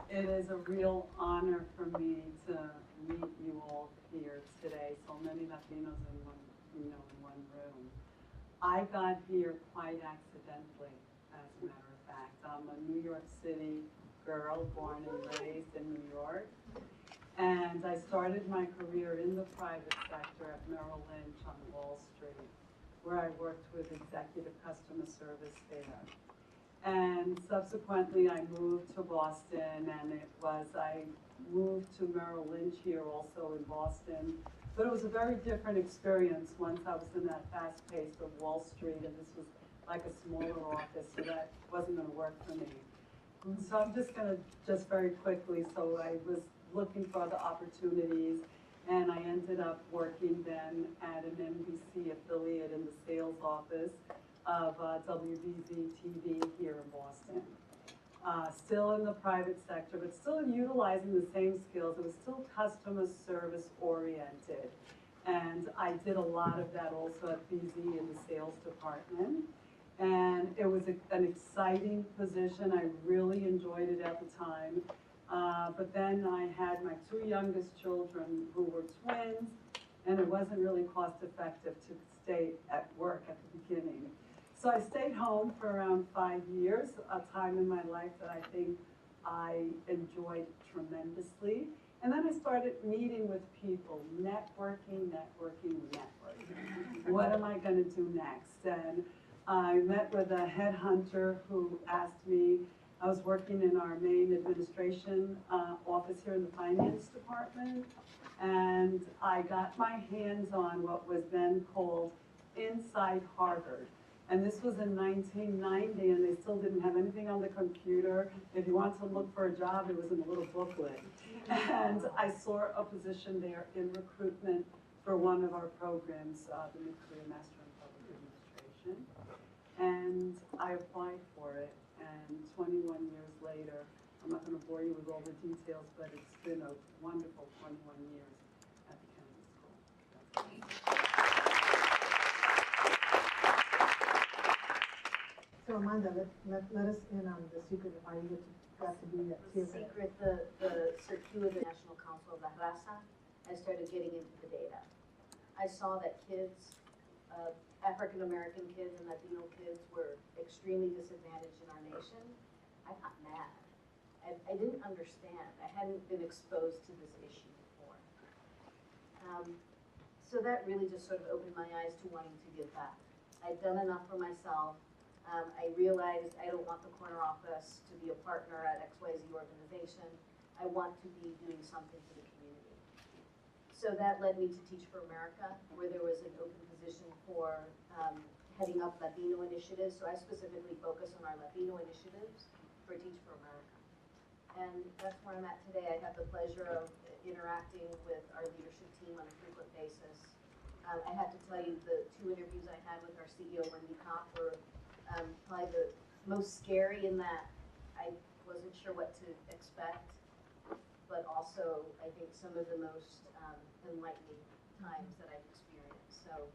It is a real honor for me to meet you all here today. So many Latinos in one room. I got here quite accidentally, as a matter of fact. I'm a New York City girl, born and raised in New York. And I started my career in the private sector at Merrill Lynch on Wall Street, where I worked with executive customer service there. And subsequently, I moved to Boston, and I moved to Merrill Lynch here also in Boston. But it was a very different experience once I was in that fast pace of Wall Street, and this was like a smaller office, so that wasn't going to work for me. So I'm just going to, very quickly, so I was looking for other opportunities, and I ended up working then at an NBC affiliate in the sales office of WBZ-TV here in Boston. Still in the private sector, but still utilizing the same skills. It was still customer service oriented. And I did a lot of that also at BZ in the sales department. And it was an exciting position. I really enjoyed it at the time. But then I had my two youngest children who were twins, and it wasn't really cost effective to stay at work at the beginning. So I stayed home for around 5 years, a time in my life that I think I enjoyed tremendously. And then I started meeting with people, networking. What am I going to do next? And I met with a headhunter who asked me, I was working in our main administration office here in the finance department, and I got my hands on what was then called Inside Harvard. And this was in 1990, and they still didn't have anything on the computer. If you wanted to look for a job, it was in a little booklet. And I saw a position there in recruitment for one of our programs, the Nuclear Master in Public Administration. And I applied for it, and 21 years later, I'm not going to bore you with all the details, but it's been a wonderful 21 years at the Kennedy School. So Amanda, let us in on the secret of how you got to be at The secret, the circuit, the National Council of La Raza, I started getting into the data. I saw that kids, African-American kids and Latino kids were extremely disadvantaged in our nation. I got mad. I didn't understand. I hadn't been exposed to this issue before. So that really just sort of opened my eyes to wanting to give back. I'd done enough for myself. I realized I don't want the corner office to be a partner at XYZ organization. I want to be doing something for the community. So that led me to Teach for America, where there was an open position for heading up Latino initiatives. So I specifically focus on our Latino initiatives for Teach for America. And that's where I'm at today. I have the pleasure of interacting with our leadership team on a frequent basis. I have to tell you, the 2 interviews I had with our CEO, Wendy Kopp, were probably the most scary in that I wasn't sure what to expect, but also I think some of the most enlightening times that I've experienced. So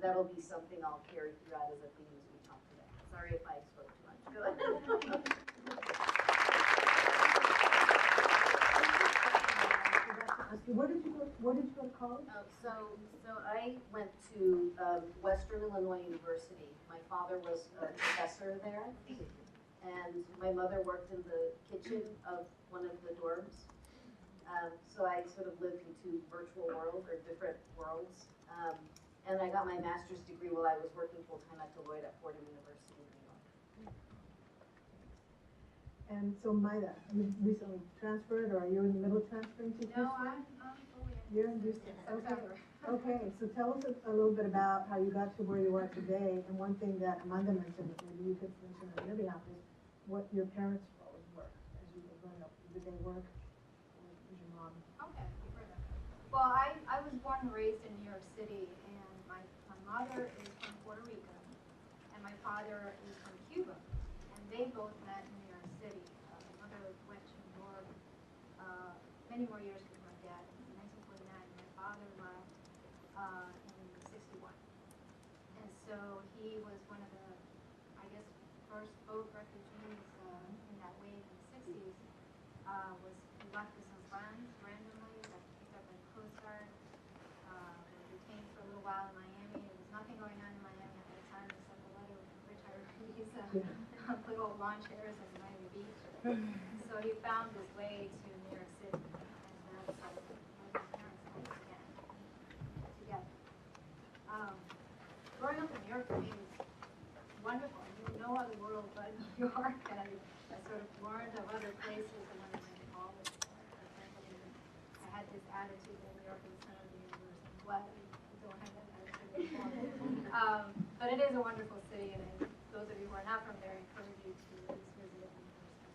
that'll be something I'll carry throughout as a theme as we talk today. Sorry if I spoke too much. Go ahead. Where did you go to college? So I went to Western Illinois University. My father was a professor there, and my mother worked in the kitchen of one of the dorms. So I sort of lived in two virtual worlds, or different worlds. And I got my master's degree while I was working full-time at Deloitte at Fordham University in New York. And so Maida, you recently transferred, or are you in the middle of transferring to Houston? No, I'm fully in. You're in Houston, okay. September. Okay, so tell us a little bit about how you got to where you are today, and one thing that Amanda mentioned, that maybe you could mention on your behalf, is what your parents' roles were as you were growing up. Did they work, or was your mom? Okay, further. Well, I was born and raised in New York City, and my mother is from Puerto Rico, and my father is from Cuba, and they both met in New York City. My mother went to New York many more years with my dad in 1949. My father left in 61. And so he was one of the, I guess, first boat refugees in that wave in the 60s. He left with some friends randomly, got picked up by the Coast Guard, was detained for a little while in Miami. There was nothing going on in Miami at that time except a lot of retirees, little lawn chairs in Miami Beach. So he found his way to New York City, and that's how my parents met again, together. Growing up in New York for me was wonderful. I knew no other world but New York, and I sort of learned of other places. And when I went to college, I had this attitude that New York was the center of the universe. I'm glad I don't have that attitude anymore. But it is a wonderful city, and those of you who are not from there, I encourage you to at least visit it in person.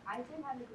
I did have a